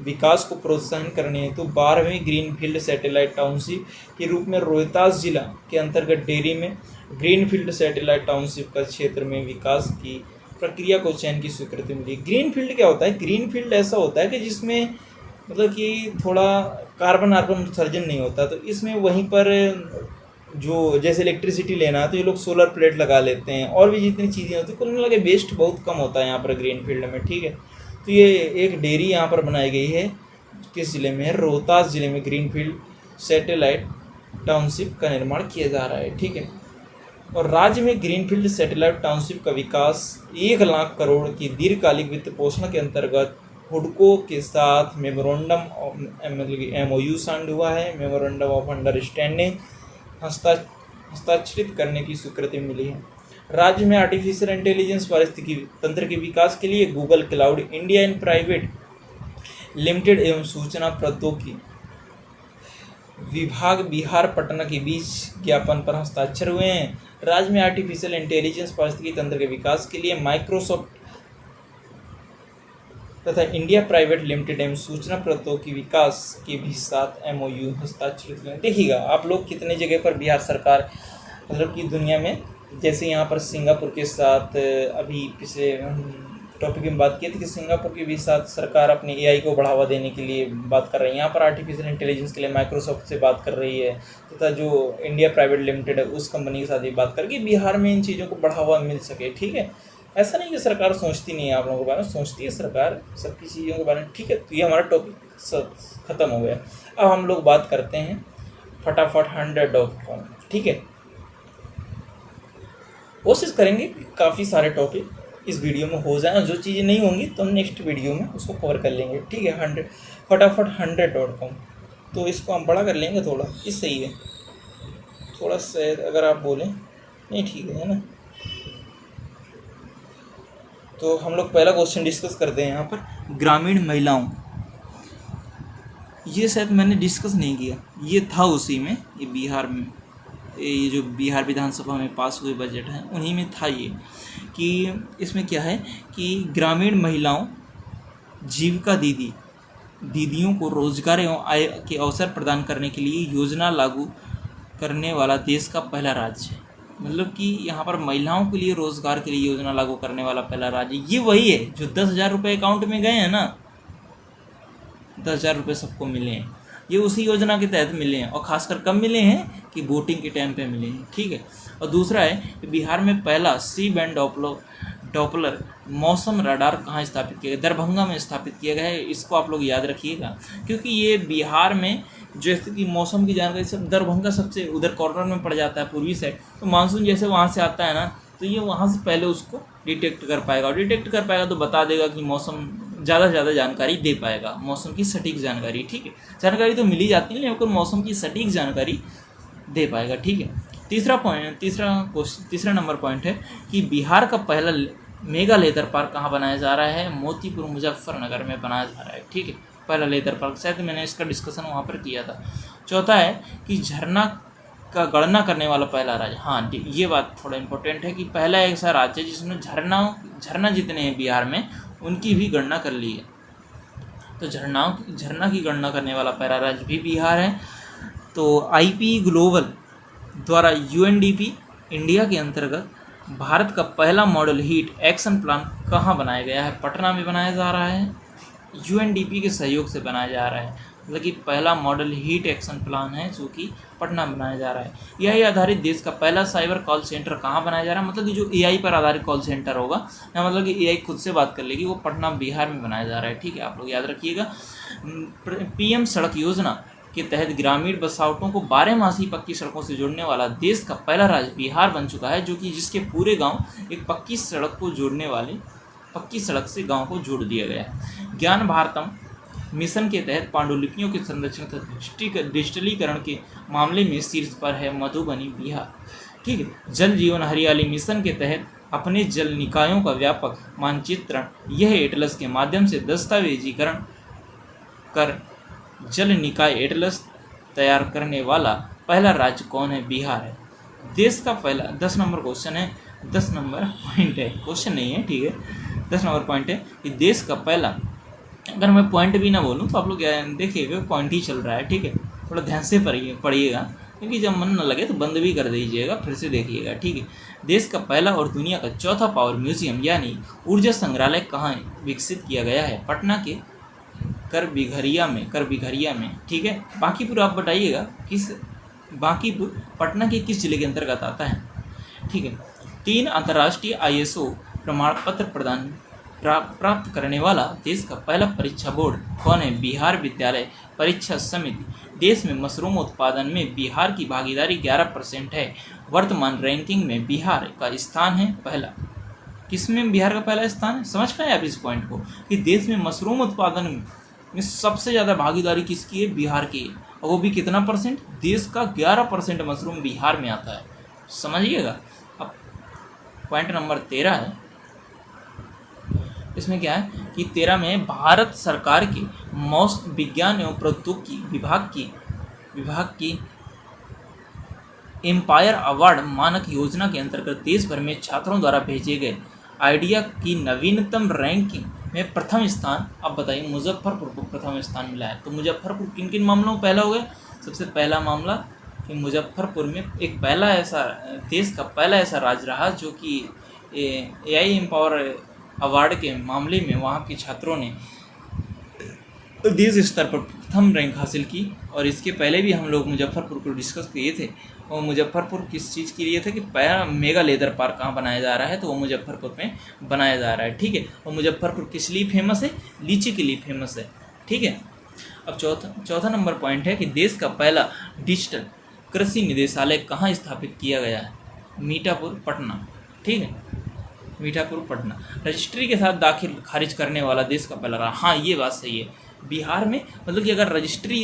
विकास को प्रोत्साहन करने हेतु 12वें ग्रीनफील्ड सैटेलाइट टाउनशिप के रूप में रोहतास जिला के अंतर्गत डेरी में ग्रीनफील्ड सैटेलाइट टाउनशिप का क्षेत्र में विकास की प्रक्रिया को चयन की स्वीकृति मिली। ग्रीनफील्ड क्या होता है, ग्रीनफील्ड ऐसा होता है कि जिसमें मतलब कि थोड़ा कार्बन उत्सर्जन नहीं होता, तो इसमें वहीं पर जो जैसे इलेक्ट्रिसिटी लेना है तो ये लोग सोलर प्लेट लगा लेते हैं, और भी जितनी चीज़ें होती हैं, कुल मिला के वेस्ट बहुत कम होता है यहाँ पर ग्रीन फील्ड में, ठीक है। तो ये एक डेयरी यहाँ पर बनाई गई है, किस ज़िले में है, रोहतास ज़िले में ग्रीनफील्ड सैटेलाइट टाउनशिप का निर्माण किया जा रहा है, ठीक है। और राज्य में ग्रीनफील्ड सैटेलाइट टाउनशिप का विकास 1 लाख करोड़ की दीर्घकालिक वित्त पोषण के अंतर्गत हुडको के साथ मेमोरेंडम MOU साइन हुआ है, मेमोरेंडम ऑफ अंडरस्टैंडिंग हस्ताक्षरित करने की स्वीकृति मिली है। राज्य में आर्टिफिशियल इंटेलिजेंस पारिस्थितिकी तंत्र के विकास के लिए Google cloud India and private limited एवं सूचना प्रौद्योगिकी विभाग बिहार पटना के बीच ज्ञापन पर हस्ताक्षर हुए हैं। राज्य में आर्टिफिशियल इंटेलिजेंस पारिस्थितिकी तंत्र के विकास के लिए माइक्रोसॉफ्ट तथा इंडिया प्राइवेट लिमिटेड एवं सूचना प्रौद्योगिकी विकास के भी साथ MOU हस्ताक्षरित हुए। देखिएगा आप लोग कितने जगह पर बिहार सरकार मतलब कि दुनिया में, जैसे यहाँ पर सिंगापुर के साथ अभी पिछले टॉपिक में बात की थी कि सिंगापुर के भी साथ सरकार अपने AI को बढ़ावा देने के लिए बात कर रही है। यहाँ पर आर्टिफिशियल इंटेलिजेंस के लिए माइक्रोसॉफ्ट से बात कर रही है तथा जो इंडिया प्राइवेट लिमिटेड है उस कंपनी के साथ भी बात करके बिहार में इन चीज़ों को बढ़ावा मिल सके, ठीक है। ऐसा नहीं कि सरकार सोचती नहीं है आप लोगों के बारे में, सोचती है सरकार सबकी चीज़ों के बारे में, ठीक है। तो ये हमारा टॉपिक ख़त्म हो गया। अब हम लोग बात करते हैं फटाफट 100.com, ठीक है। कोशिश करेंगे कि काफ़ी सारे टॉपिक इस वीडियो में हो जाए, जो चीज़ें नहीं होंगी तो हम नेक्स्ट वीडियो में उसको कवर कर लेंगे, ठीक है। फटाफट 100.com, तो इसको हम बड़ा कर लेंगे थोड़ा, इस सही है थोड़ा सा, अगर आप बोलें नहीं ठीक है ना। तो हम लोग पहला क्वेश्चन डिस्कस करते हैं यहाँ पर ग्रामीण महिलाओं। ये शायद मैंने डिस्कस नहीं किया, ये था उसी में, ये बिहार में, ये जो बिहार विधानसभा में पास हुए बजट हैं उन्हीं में था ये, कि इसमें क्या है कि ग्रामीण महिलाओं जीविका दीदियों को रोजगार एवं आय के अवसर प्रदान करने के लिए योजना लागू करने वाला देश का पहला राज्य है। मतलब कि यहाँ पर महिलाओं के लिए रोजगार के लिए योजना लागू करने वाला पहला राज्य ये वही है जो 10,000 रुपये अकाउंट में गए हैं ना, 10,000 रुपये सबको मिले हैं, ये उसी योजना के तहत मिले हैं, और खासकर कब मिले हैं कि वोटिंग के टाइम पे मिले हैं। ठीक है। और दूसरा है कि बिहार में पहला सी बैंड डॉपलर मौसम रडार कहाँ स्थापित किया गया? दरभंगा में स्थापित किया गया है। इसको आप लोग याद रखिएगा, क्योंकि ये बिहार में जैसे कि मौसम की जानकारी सब दरभंगा सबसे उधर कॉर्नर में पड़ जाता है पूर्वी साइड, तो मानसून जैसे वहाँ से आता है ना, तो ये वहाँ से पहले उसको डिटेक्ट कर पाएगा, और डिटेक्ट कर पाएगा तो बता देगा कि मौसम ज़्यादा से ज़्यादा जानकारी दे पाएगा, मौसम की सटीक जानकारी। ठीक है, जानकारी तो मिल ही जाती है लेकिन मौसम की सटीक जानकारी दे पाएगा। ठीक है। तीसरा नंबर पॉइंट है कि बिहार का पहला मेगा लेदर पार्क कहाँ बनाया जा रहा है? मोतीपुर मुजफ्फरनगर में बनाया जा रहा है। ठीक है, पहला लेदर पार्क, शायद मैंने इसका डिस्कशन वहाँ पर किया था। चौथा है कि झरना का गणना करने वाला पहला राज्य। हाँ, ये बात थोड़ा इम्पोर्टेंट है कि पहला ऐसा राज्य जिसमें झरना जितने हैं बिहार में उनकी भी गणना कर ली है। तो झरना की गणना करने वाला पहला राज्य भी बिहार है। तो IP ग्लोबल द्वारा UNDP इंडिया के अंतर्गत भारत का पहला मॉडल हीट एक्शन प्लान कहाँ बनाया गया है? पटना में बनाया जा रहा है, UNDP के सहयोग से बनाया जा रहा है। मतलब कि पहला मॉडल हीट एक्शन प्लान है जो कि पटना में बनाया जा रहा है। AI आधारित देश का पहला साइबर कॉल सेंटर कहाँ बनाया जा रहा है? मतलब कि जो AI पर आधारित कॉल सेंटर होगा, या मतलब कि AI खुद से बात कर लेगी, वो पटना बिहार में बनाया जा रहा है। ठीक है, आप लोग याद रखिएगा। PM सड़क योजना के तहत ग्रामीण बसावटों को 12 पक्की सड़कों से जोड़ने वाला देश का पहला राज्य बिहार बन चुका है, जो कि जिसके पूरे गांव एक पक्की सड़क को जोड़ने वाले पक्की सड़क से गांव को जोड़ दिया गया है। ज्ञान भारतम मिशन के तहत पांडुलिपियों के संरक्षण तथा डिजिटलीकरण के मामले में शीर्ष पर है मधुबनी बिहार। ठीक है। जल जीवन हरियाली मिशन के तहत अपने जल निकायों का व्यापक मानचित्रण यह एटलस के माध्यम से दस्तावेजीकरण कर जल निकाय एटलस तैयार करने वाला पहला राज्य कौन है? बिहार है। देश का पहला 10 नंबर क्वेश्चन है, 10 नंबर पॉइंट है, क्वेश्चन नहीं है। ठीक है, 10 नंबर पॉइंट है कि देश का पहला, अगर मैं पॉइंट भी ना बोलूँ तो आप लोग देखिएगा पॉइंट ही चल रहा है। ठीक है, थोड़ा ध्यान से पढ़िएगा, क्योंकि जब मन न लगे तो बंद भी कर दीजिएगा, फिर से देखिएगा। ठीक है। देश का पहला और दुनिया का चौथा पावर म्यूजियम यानी ऊर्जा संग्रहालय कहाँ विकसित किया गया है? पटना के कर बिघरिया में। ठीक है। बांकीपुर आप बताइएगा बांकीपुर पटना के किस जिले के अंतर्गत आता है? ठीक है। 3 अंतर्राष्ट्रीय ISO प्रमाण पत्र प्राप्त करने वाला देश का पहला परीक्षा बोर्ड कौन है? बिहार विद्यालय परीक्षा समिति। देश में मशरूम उत्पादन में बिहार की भागीदारी 11% है। वर्तमान रैंकिंग में बिहार का स्थान है पहला। किसमें बिहार का पहला स्थान है? समझ पाए आप इस पॉइंट को कि देश में मशरूम उत्पादन में सबसे ज़्यादा भागीदारी किसकी है? बिहार की है। और वो भी कितना परसेंट? देश का 11% मशरूम बिहार में आता है। समझिएगा। अब पॉइंट नंबर 13 है, इसमें क्या है कि 13 में भारत सरकार के मौसम विज्ञान एवं प्रौद्योगिकी विभाग की एम्पायर अवार्ड मानक योजना के अंतर्गत देश भर में छात्रों द्वारा भेजे गए आइडिया की नवीनतम रैंकिंग में प्रथम स्थान, अब बताइए, मुजफ्फरपुर को प्रथम स्थान मिला है। तो मुजफ्फरपुर किन किन मामलों में पहला हो गया? सबसे पहला मामला कि मुजफ्फरपुर में एक पहला ऐसा देश का पहला ऐसा राज्य रहा जो कि AI एम्पावर अवार्ड के मामले में वहाँ के छात्रों ने देश स्तर पर प्रथम रैंक हासिल की। और इसके पहले भी हम लोग मुजफ्फरपुर को डिस्कस किए थे, और मुजफ्फरपुर किस चीज़ के लिए था कि पहला मेगा लेदर पार्क कहाँ बनाया जा रहा है, तो वो मुजफ्फरपुर में बनाया जा रहा है। ठीक है। और मुजफ्फरपुर किस लिए फेमस है? लीची के लिए फेमस है। ठीक है। अब चौथा नंबर पॉइंट है कि देश का पहला डिजिटल कृषि निदेशालय कहाँ स्थापित किया गया है? मीठापुर पटना। ठीक है, मीठापुर पटना। रजिस्ट्री के साथ दाखिल खारिज करने वाला देश का पहला रहा। हाँ, ये बात सही है। बिहार में मतलब कि अगर रजिस्ट्री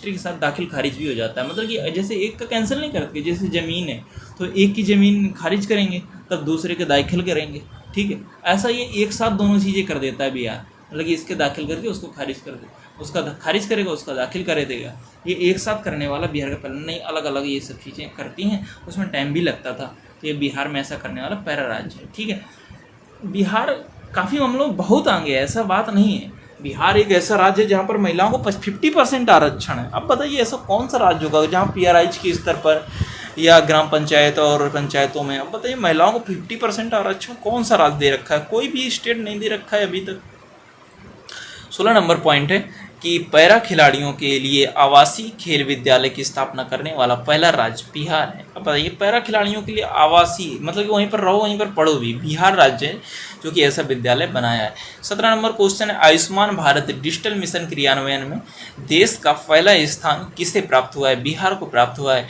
के साथ दाखिल खारिज भी हो जाता है, मतलब कि जैसे एक का कैंसिल नहीं करते, जैसे ज़मीन है तो एक की ज़मीन खारिज करेंगे तब दूसरे के दाखिल करेंगे, ठीक है। ऐसा ये एक साथ दोनों चीज़ें कर देता है बिहार, मतलब कि इसके दाखिल करके उसको खारिज कर दे, उसका खारिज करेगा, उसका दाखिल कर देगा। ये एक साथ करने वाला बिहार का पहला, नहीं अलग अलग ये सब चीज़ें करती हैं, उसमें टाइम भी लगता था। तो ये बिहार में ऐसा करने वाला पहला राज्य है, ठीक है। बिहार काफ़ी मामलों में बहुत आगे है, ऐसा बात नहीं है। बिहार एक ऐसा राज्य है जहाँ पर महिलाओं को 50% आरक्षण है। अब बताइए ऐसा कौन सा राज्य होगा जहाँ PRIज के स्तर पर या ग्राम पंचायत और पंचायतों में, अब बताइए महिलाओं को 50% आरक्षण कौन सा राज्य दे रखा है? कोई भी स्टेट नहीं दे रखा है अभी तक। 16 नंबर पॉइंट है कि पैरा खिलाड़ियों के लिए आवासीय खेल विद्यालय की स्थापना करने वाला पहला राज्य बिहार है। अब बताइए पैरा खिलाड़ियों के लिए आवासीय मतलब कि वहीं पर रहो वहीं पर पढ़ो भी, बिहार राज्य है जो कि ऐसा विद्यालय बनाया है। 17 नंबर क्वेश्चन है, आयुष्मान भारत डिजिटल मिशन क्रियान्वयन में देश का पहला स्थान किसे प्राप्त हुआ है? बिहार को प्राप्त हुआ है।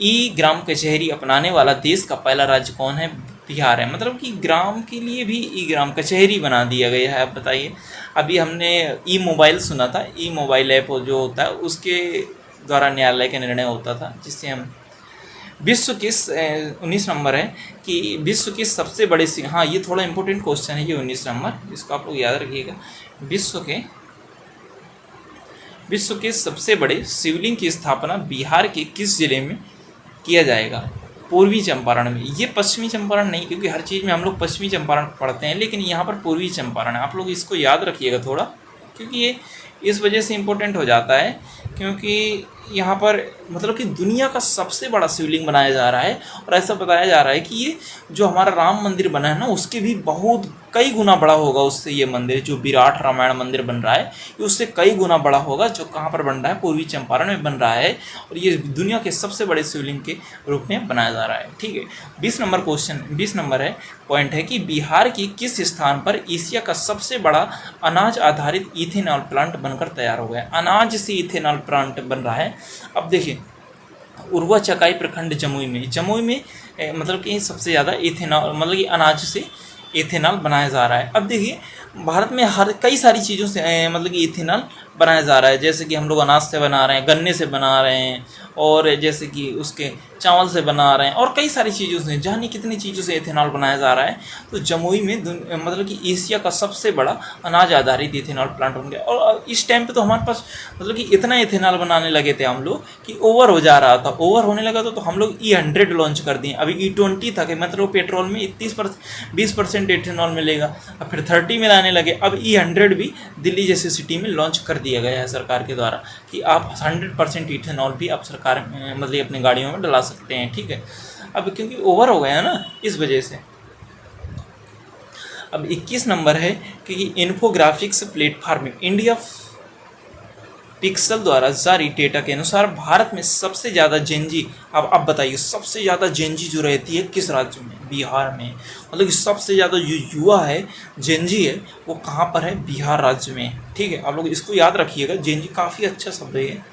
ई ग्राम कचहरी अपनाने वाला देश का पहला राज्य कौन है? बिहार है। मतलब कि ग्राम के लिए भी ई ग्राम कचहरी बना दिया गया है। आप बताइए, अभी हमने ई मोबाइल सुना था, ई मोबाइल ऐप जो होता है उसके द्वारा न्यायालय का निर्णय होता था, जिससे हम विश्व के 19 नंबर है कि विश्व के सबसे बड़े हाँ ये थोड़ा इंपॉर्टेंट क्वेश्चन है ये 19 नंबर, इसको आप लोग याद रखिएगा। विश्व के सबसे बड़े शिवलिंग की स्थापना बिहार के किस जिले में किया जाएगा? पूर्वी चंपारण में। ये पश्चिमी चंपारण नहीं, क्योंकि हर चीज़ में हम लोग पश्चिमी चंपारण पढ़ते हैं, लेकिन यहाँ पर पूर्वी चंपारण है। आप लोग इसको याद रखिएगा थोड़ा, क्योंकि ये इस वजह से इम्पोर्टेंट हो जाता है क्योंकि यहाँ पर मतलब कि दुनिया का सबसे बड़ा शिवलिंग बनाया जा रहा है, और ऐसा बताया जा रहा है कि ये जो हमारा राम मंदिर बना है ना उसके भी बहुत कई गुना बड़ा होगा उससे। ये मंदिर जो विराट रामायण मंदिर बन रहा है ये उससे कई गुना बड़ा होगा, जो कहाँ पर बन रहा है? पूर्वी चंपारण में बन रहा है, और ये दुनिया के सबसे बड़े शिवलिंग के रूप में बनाया जा रहा है, ठीक है। 20 नंबर है पॉइंट है कि बिहार की किस स्थान पर एशिया का सबसे बड़ा अनाज आधारित इथेनॉल प्लांट बनकर तैयार हो गया? अनाज से इथेनॉल प्लांट बन रहा है। अब देखिए उर्वा चकाई प्रखंड जमुई में मतलब कि सबसे ज़्यादा इथेनॉल मतलब कि अनाज से इथेनॉल बनाया जा रहा है। अब देखिए भारत में हर कई सारी चीज़ों से मतलब कि इथेनॉल बनाया जा रहा है, जैसे कि हम लोग अनाज से बना रहे हैं, गन्ने से बना रहे हैं, और जैसे कि उसके चावल से बना रहे हैं, और कई सारी चीज़ों से, जाने कितनी चीज़ों से इथेनॉल बनाया जा रहा है। तो जमुई में मतलब कि एशिया का सबसे बड़ा अनाज आधारित इथेनॉल प्लांट बन गया। और इस टाइम पे तो हमारे पास मतलब कि इतना इथेनॉल बनाने लगे थे हम लोग कि ओवर हो जा रहा था, ओवर होने लगा तो हम लोग E100 लॉन्च कर दिए। अभी E20 था कि मतलब पेट्रोल में 20% इथेनॉल मिलेगा, अब फिर 30 में लाने लगे। अब E100 भी दिल्ली जैसी सिटी में लॉन्च कर दिया गया है सरकार के द्वारा कि आप 100% इथेनॉल भी आप सरकार मतलब अपनी गाड़ियों में डला सकते हैं, ठीक है। अब क्योंकि ओवर हो गया ना इस वजह से। अब 21 नंबर है कि इन्फोग्राफिक्स प्लेटफॉर्म इंडिया पिक्सल द्वारा जारी डेटा के अनुसार भारत में सबसे ज़्यादा जेनजी, अब बताइए सबसे ज़्यादा जेनजी जो रहती है किस राज्य में? बिहार में। मतलब कि सबसे ज़्यादा जो युवा है जेनजी है वो कहाँ पर है? बिहार राज्य में, ठीक है। आप लोग इसको याद रखिएगा, जेनजी काफ़ी अच्छा शब्द है।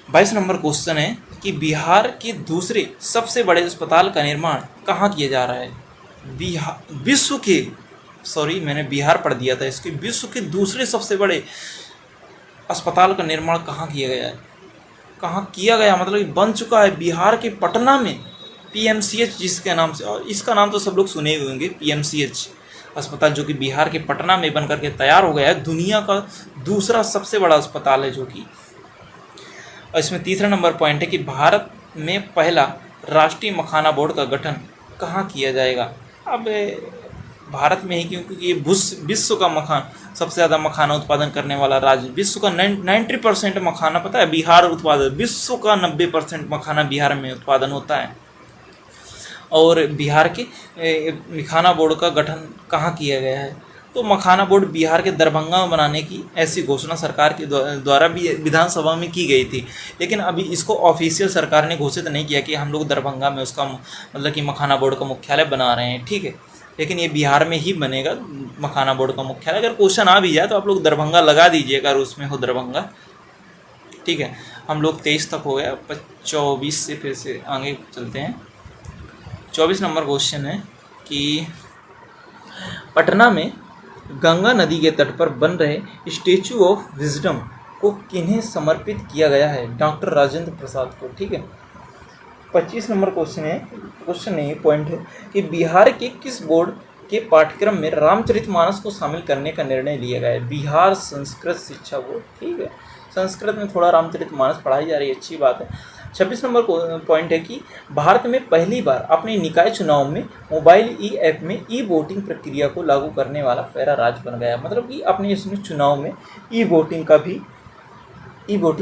22 नंबर क्वेश्चन है कि बिहार के दूसरे सबसे बड़े अस्पताल का निर्माण कहाँ किया जा रहा है? मैंने बिहार पढ़ दिया था, इसके विश्व के दूसरे सबसे बड़े अस्पताल का निर्माण कहाँ किया गया है? कहाँ किया गया मतलब कि बन चुका है बिहार के पटना में, PMCH जिसके नाम से, और इसका नाम तो सब लोग सुने हुए होंगे, PMCH अस्पताल जो कि बिहार के पटना में बन करके तैयार हो गया है। दुनिया का दूसरा सबसे बड़ा अस्पताल है जो कि। इसमें तीसरा नंबर पॉइंट है कि भारत में पहला राष्ट्रीय मखाना बोर्ड का गठन कहाँ किया जाएगा? अब भारत में ही, क्योंकि ये विश्व का सबसे ज़्यादा मखाना उत्पादन करने वाला राज्य, विश्व का 90% मखाना पता है बिहार उत्पादन, विश्व का 90% मखाना बिहार में उत्पादन होता है। और बिहार के मखाना बोर्ड का गठन कहाँ किया गया है? तो मखाना बोर्ड बिहार के दरभंगा में बनाने की ऐसी घोषणा सरकार के द्वारा भी विधानसभा में की गई थी, लेकिन अभी इसको ऑफिशियल सरकार ने घोषित नहीं किया कि हम लोग दरभंगा में उसका मतलब कि मखाना बोर्ड का मुख्यालय बना रहे हैं, ठीक है। लेकिन ये बिहार में ही बनेगा मखाना बोर्ड का मुख्यालय। अगर क्वेश्चन आ भी जाए तो आप लोग दरभंगा लगा दीजिए अगर उसमें हो दरभंगा, ठीक है। हम लोग 23 तक हो गया, 24 से फिर से आगे चलते हैं। 24 नंबर क्वेश्चन है कि पटना में गंगा नदी के तट पर बन रहे स्टैचू ऑफ विजडम को किन्हें समर्पित किया गया है? डॉक्टर राजेंद्र प्रसाद को, ठीक है। 25 नंबर क्वेश्चन नहीं पॉइंट है कि बिहार के किस बोर्ड के पाठ्यक्रम में रामचरितमानस को शामिल करने का निर्णय लिया गया है। बिहार संस्कृत शिक्षा बोर्ड, ठीक है, संस्कृत में थोड़ा रामचरितमानस पढ़ाई जा रही है, अच्छी बात है। 26 नंबर पॉइंट है कि भारत में पहली बार अपने निकाय चुनाव में मोबाइल ई ऐप में ई वोटिंग प्रक्रिया को लागू करने वाला पहला राज्य बन गया। मतलब कि अपने इसमें चुनाव में ई वोटिंग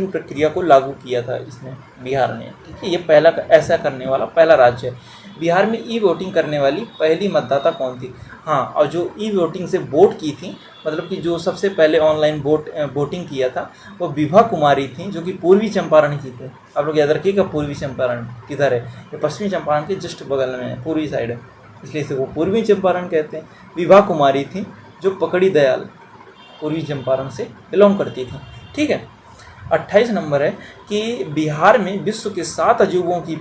प्रक्रिया को लागू किया था इसने, बिहार ने, ठीक है। ये पहला ऐसा करने वाला पहला राज्य है। बिहार में ई वोटिंग करने वाली पहली मतदाता कौन थी? हाँ, और जो ई वोटिंग से वोट की थी, मतलब कि जो सबसे पहले ऑनलाइन वोटिंग किया था, वो विभा कुमारी थी, जो कि पूर्वी चंपारण की थी। आप लोग याद रखिएगा, पूर्वी चंपारण किधर है? ये पश्चिमी चंपारण के जस्ट बगल में है, पूर्वी साइड है, इसलिए इसे वो पूर्वी चंपारण कहते हैं। विभा कुमारी थी, जो पकड़ी दयाल पूर्वी चंपारण से बिलोंग करती थी, ठीक है। 28 नंबर है कि बिहार में विश्व के 7 अजूबों की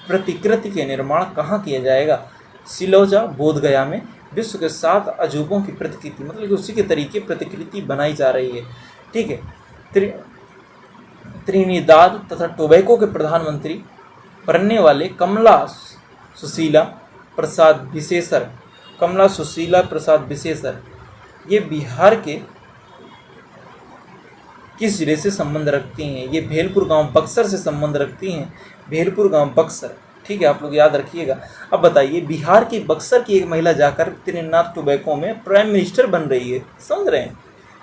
प्रतिकृति के निर्माण कहाँ किया जाएगा? सिलौजा बोधगया में विश्व के 7 अजूबों की प्रतिकृति, मतलब कि उसी के तरीके प्रतिकृति बनाई जा रही है, ठीक है। त्रिनिदाद तथा टोबैको के प्रधानमंत्री बनने वाले कमला सुशीला प्रसाद विशेषर ये बिहार के किस जिले से संबंध रखती हैं? ये भेलपुर गांव बक्सर से संबंध रखती हैं, भेलपुर गांव बक्सर, ठीक है, आप लोग याद रखिएगा। अब बताइए, बिहार की बक्सर की एक महिला जाकर त्रिनिदाद टोबैको में प्राइम मिनिस्टर बन रही है, समझ रहे हैं,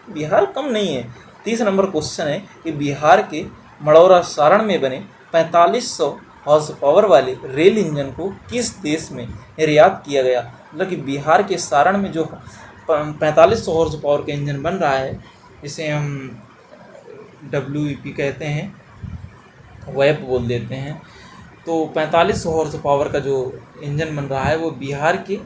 बिहार कम नहीं है। 30 नंबर क्वेश्चन है कि बिहार के मड़ौरा सारण में बने 4500 हॉर्स पावर वाले रेल इंजन को किस देश में निर्यात किया गया? मतलब कि बिहार के सारण में जो 4500 हॉर्स पावर का इंजन बन रहा है, इसे हम WEP कहते हैं, वेप बोल देते हैं, तो 4500 हॉर्स पावर का जो इंजन बन रहा है वो बिहार के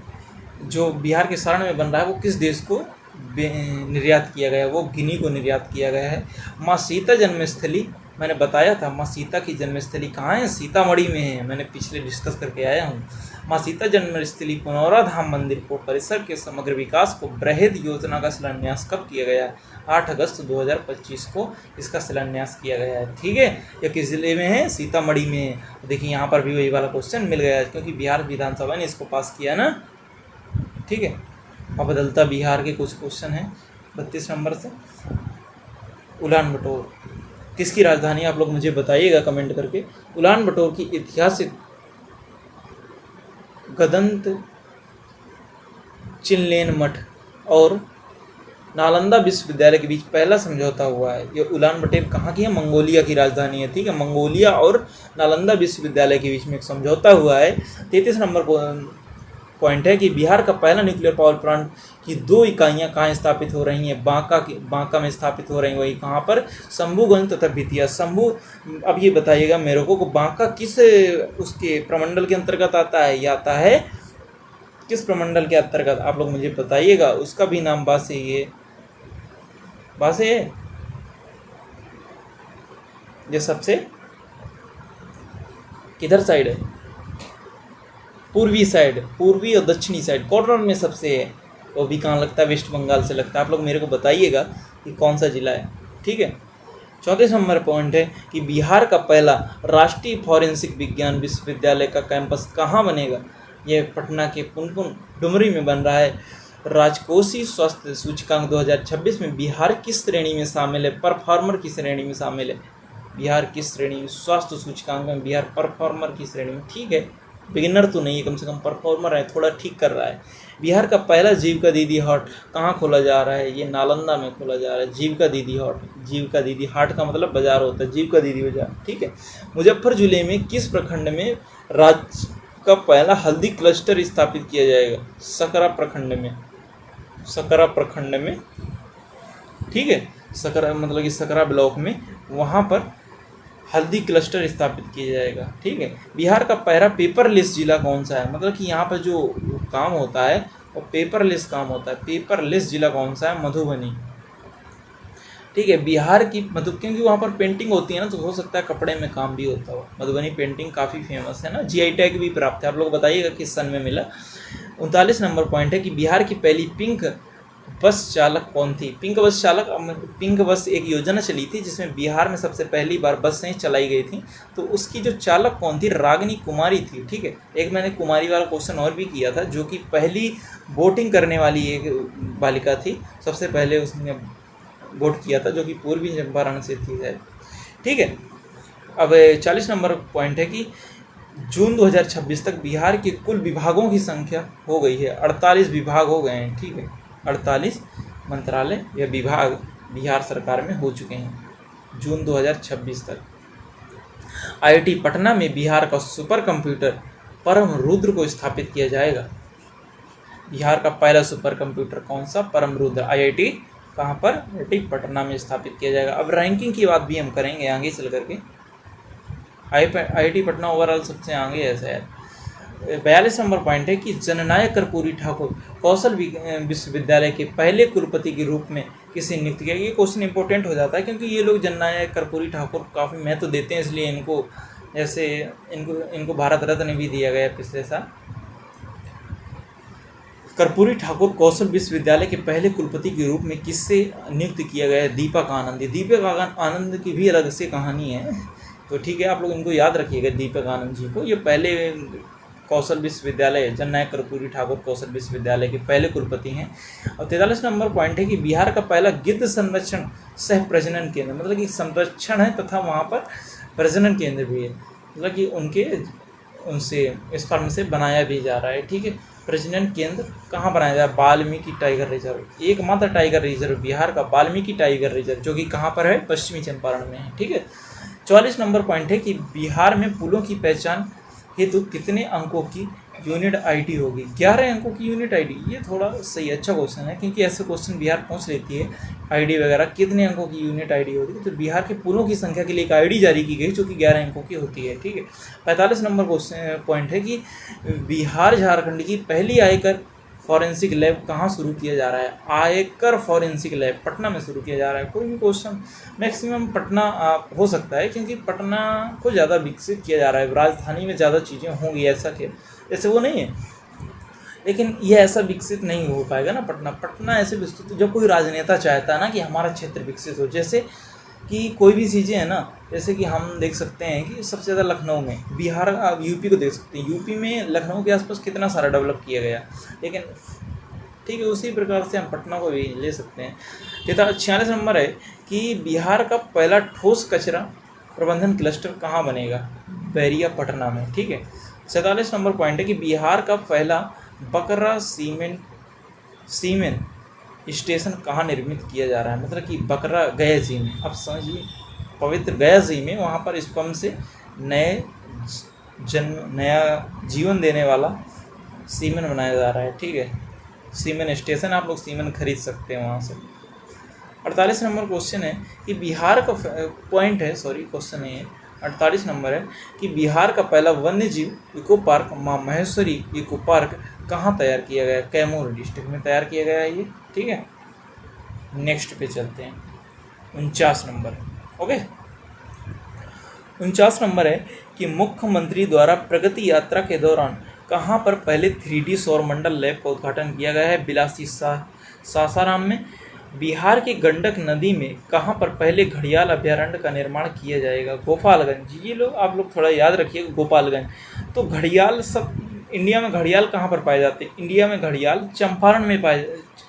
सारण में बन रहा है, वो किस देश को निर्यात किया गया है? वो गिनी को निर्यात किया गया है। माँ सीता जन्मस्थली, मैंने बताया था माँ सीता की जन्मस्थली कहाँ है? सीतामढ़ी में है, मैंने पिछले डिस्कस करके आया हूँ। माँ सीता जन्मस्थली पुनौरा धाम मंदिर को परिसर के समग्र विकास को बृहद योजना का शिलान्यास कब किया गया है? 8 अगस्त 2025 को इसका शिलान्यास किया गया है, ठीक है। यह किस जिले में है? सीतामढ़ी में है। देखिए यहाँ पर भी वही वाला क्वेश्चन मिल गया है, क्योंकि बिहार विधानसभा ने इसको पास किया ना, ठीक है। अब बदलता बिहार के कुछ क्वेश्चन हैं 32 नंबर से। उलान बटोर किसकी राजधानी? आप लोग मुझे बताइएगा कमेंट करके। उलान बटोर की ऐतिहासिक गदंत चिनलेन मठ और नालंदा विश्वविद्यालय के बीच पहला समझौता हुआ है। ये उलान बटोर कहाँ की है? मंगोलिया की राजधानी है, ठीक है। मंगोलिया और नालंदा विश्वविद्यालय के बीच में एक समझौता हुआ है। 33 नंबर पॉइंट है कि बिहार का पहला न्यूक्लियर पावर प्लांट की 2 इकाइयाँ कहाँ स्थापित हो रही हैं? बांका में स्थापित हो रही हैं। वही कहाँ पर? शंभूगंज तथा बेतिया। अब ये बताइएगा मेरे को, बांका किस उसके प्रमंडल के अंतर्गत आता है? या आता है किस प्रमंडल के अंतर्गत? आप लोग मुझे बताइएगा। उसका भी नाम बासे है, ये सबसे किधर साइड है? पूर्वी साइड, पूर्वी और दक्षिणी साइड, कॉर्नर में सबसे है। वो भी कहाँ लगता है? वेस्ट बंगाल से लगता है। आप लोग मेरे को बताइएगा कि कौन सा जिला है, ठीक है। 34 नंबर पॉइंट है कि बिहार का पहला राष्ट्रीय फॉरेंसिक विज्ञान विश्वविद्यालय का कैंपस कहाँ बनेगा? ये पटना के पुनपुन डुमरी में बन रहा है। राजकोषीय स्वास्थ्य सूचकांक 2026 में बिहार किस श्रेणी में शामिल है? परफॉर्मर की श्रेणी में शामिल है। बिहार किस श्रेणी में? स्वास्थ्य सूचकांक में बिहार परफॉर्मर की श्रेणी में, ठीक है। बिगिनर तो नहीं है, कम से कम परफॉर्मर है, थोड़ा ठीक कर रहा है। बिहार का पहला जीविका दीदी हाट कहाँ खोला जा रहा है? ये नालंदा में खोला जा रहा है, जीविका दीदी हाट। जीविका दीदी हाट का मतलब बाजार होता है, जीविका दीदी बाजार, ठीक है। मुजफ्फर जिले में किस प्रखंड में राज्य का पहला हल्दी क्लस्टर स्थापित किया जाएगा? सकरा प्रखंड में, ठीक है। सकरा मतलब कि सकरा ब्लॉक में, वहाँ पर हल्दी क्लस्टर स्थापित किया जाएगा, ठीक है। बिहार का पहला पेपरलेस जिला कौन सा है? मतलब कि यहाँ पर जो काम होता है वो पेपरलेस काम होता है। पेपरलेस जिला कौन सा है? मधुबनी, ठीक है। बिहार की क्योंकि वहाँ पर पेंटिंग होती है ना, तो हो सकता है कपड़े में काम भी होता हो। मधुबनी पेंटिंग काफ़ी फेमस है ना, GI टैग भी प्राप्त है। आप लोग बताइएगा किस सन में मिला। 39 नंबर पॉइंट है कि बिहार की पहली पिंक बस चालक कौन थी? पिंक बस चालक, पिंक बस एक योजना चली थी जिसमें बिहार में सबसे पहली बार बसें चलाई गई थी, तो उसकी जो चालक कौन थी? रागिनी कुमारी थी। ठीक है, एक मैंने कुमारी वाला क्वेश्चन और भी किया था, जो कि पहली वोटिंग करने वाली एक बालिका थी, सबसे पहले उसने वोट किया था, जो कि पूर्वी चंपारण से थी शायद। ठीक है, अब 40 नंबर पॉइंट है कि जून 2026 तक बिहार के कुल विभागों की संख्या हो गई है 48 विभाग हो गए हैं। ठीक है, 48 मंत्रालय या विभाग बिहार सरकार में हो चुके हैं जून 2026 तक। आईआईटी पटना में बिहार का सुपर कंप्यूटर परम रुद्र को स्थापित किया जाएगा। बिहार का पहला सुपर कंप्यूटर कौन सा? परम रुद्र। आईआईटी कहाँ पर? आईआईटी पटना में स्थापित किया जाएगा। अब रैंकिंग की बात भी हम करेंगे आगे चल करके। आईआईटी पटना ओवरऑल सबसे आगे है शायद। 42 नंबर पॉइंट है कि जननायक कर्पूरी ठाकुर कौशल विश्वविद्यालय के पहले कुलपति के रूप में किसे नियुक्त किया? ये क्वेश्चन इंपॉर्टेंट हो जाता है क्योंकि ये लोग जननायक कर्पूरी ठाकुर काफ़ी महत्व देते हैं, इसलिए इनको जैसे इनको भारत रत्न भी दिया गया पिछले साल। कर्पूरी ठाकुर कौशल विश्वविद्यालय के पहले कुलपति के रूप में किससे नियुक्त किया गया है? दीपक आनंद। दीपक आनंद की भी अलग से कहानी है, तो ठीक है, आप लोग इनको याद रखिएगा दीपक आनंद जी को। ये पहले कौशल विश्वविद्यालय, जननायक कर्पूरी ठाकुर कौशल विश्वविद्यालय के पहले कुलपति हैं। और 43 नंबर पॉइंट है कि बिहार का पहला गिद्ध संरक्षण सह प्रजनन केंद्र, मतलब कि संरक्षण है तथा वहाँ पर प्रजनन केंद्र भी है, मतलब कि उनसे स्पर्म से बनाया भी जा रहा है। ठीक है, प्रजनन केंद्र कहाँ बनाया जा रहा है? वाल्मीकि टाइगर रिजर्व, एकमात्र टाइगर रिजर्व बिहार का वाल्मीकि टाइगर रिजर्व, जो कि कहाँ पर है? पश्चिमी चंपारण में है। ठीक है, 44 नंबर पॉइंट है कि बिहार में पुलों की पहचान हेतु कितने अंकों की यूनिट आईडी होगी? 11 अंकों की यूनिट आईडी। ये थोड़ा सही अच्छा क्वेश्चन है क्योंकि ऐसे क्वेश्चन बिहार पूछ लेती है, आईडी वगैरह कितने अंकों की यूनिट आईडी होगी। तो बिहार के पुलों की संख्या के लिए एक आईडी जारी की गई जो कि 11 अंकों की होती है। ठीक है, 45 नंबर क्वेश्चन पॉइंट है कि बिहार झारखंड की पहली आयकर फॉरेंसिक लैब कहाँ शुरू किया जा रहा है? आयकर फॉरेंसिक लैब पटना में शुरू किया जा रहा है। कोई भी क्वेश्चन मैक्सिमम पटना हो सकता है क्योंकि पटना को ज़्यादा विकसित किया जा रहा है, राजधानी में ज़्यादा चीज़ें होंगी, ऐसे वो नहीं है, लेकिन ये ऐसा विकसित नहीं हो पाएगा ना पटना ऐसे विकसित जब कोई राजनेता चाहता है ना कि हमारा क्षेत्र विकसित हो। जैसे कि कोई भी चीज़ें हैं ना, जैसे कि हम देख सकते हैं कि सबसे ज़्यादा लखनऊ में, बिहार यूपी को देख सकते हैं, यूपी में लखनऊ के आसपास कितना सारा डेवलप किया गया, लेकिन ठीक है उसी प्रकार से हम पटना को भी ले सकते हैं। 46 नंबर है कि बिहार का पहला ठोस कचरा प्रबंधन क्लस्टर कहाँ बनेगा? बैरिया पटना में। ठीक है, 47 नंबर पॉइंट है कि बिहार का पहला बकरा सीमेंट स्टेशन कहाँ निर्मित किया जा रहा है? मतलब कि बकरा गया जी में। अब समझिए, पवित्र गया जी में वहाँ पर स्पर्म से नया जीवन देने वाला सीमेंट बनाया जा रहा है। ठीक है, सीमेंट स्टेशन, आप लोग सीमेंट खरीद सकते हैं वहाँ से। 48 नंबर क्वेश्चन है कि बिहार का पॉइंट है, सॉरी क्वेश्चन नहीं है, 48 नंबर है कि बिहार का पहला वन्य जीव इको पार्क माँ महेश्वरी इको पार्क कहाँ तैयार किया गया? कैमूर डिस्ट्रिक्ट में तैयार किया गया है ये। ठीक है, नेक्स्ट पे चलते हैं। 49 नंबर, ओके, 49 नंबर है कि मुख्यमंत्री द्वारा प्रगति यात्रा के दौरान कहाँ पर पहले 3D सौरमंडल लैब का उद्घाटन किया गया है? बिलासी सासाराम में। बिहार की गंडक नदी में कहाँ पर पहले घड़ियाल अभयारण्य का निर्माण किया जाएगा? गोपालगंज। ये लोग आप लोग थोड़ा याद रखिएगा, गोपालगंज। तो घड़ियाल सब इंडिया में घड़ियाल कहाँ पर पाए जाते हैं? इंडिया में घड़ियाल चंपारण में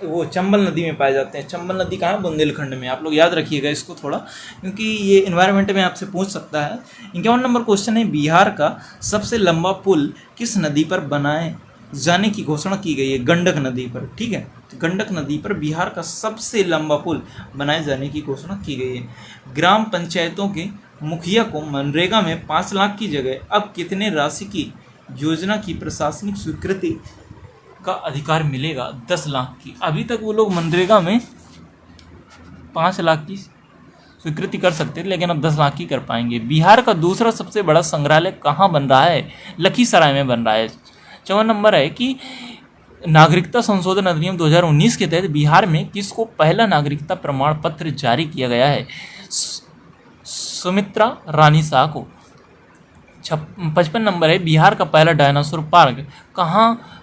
चंबल नदी में पाए जाते हैं। चंबल नदी कहाँ है? बुंदेलखंड में। आप लोग याद रखिएगा इसको थोड़ा, क्योंकि ये एनवायरनमेंट में आपसे पूछ सकता है। 51 नंबर क्वेश्चन है बिहार का सबसे लंबा पुल किस नदी पर बनाए जाने की घोषणा की गई है? गंडक नदी पर। ठीक है, गंडक नदी पर बिहार का सबसे लंबा पुल बनाए जाने की घोषणा की गई है। ग्राम पंचायतों के मुखिया को मनरेगा में 5 लाख की जगह अब कितने राशि की योजना की प्रशासनिक स्वीकृति का अधिकार मिलेगा? 10 लाख की। अभी तक वो लोग मनरेगा में 5 लाख की स्वीकृति कर सकते थे, लेकिन अब 10 लाख की कर पाएंगे। बिहार का दूसरा सबसे बड़ा संग्रहालय कहाँ बन रहा है? लखीसराय में बन रहा है। 54 नंबर है कि नागरिकता संशोधन अधिनियम 2019 के तहत बिहार में किसको पहला नागरिकता प्रमाण पत्र जारी किया गया है? सुमित्रा रानी शाह को। 55 नंबर है बिहार का पहला डायनासोर पार्क कहाँ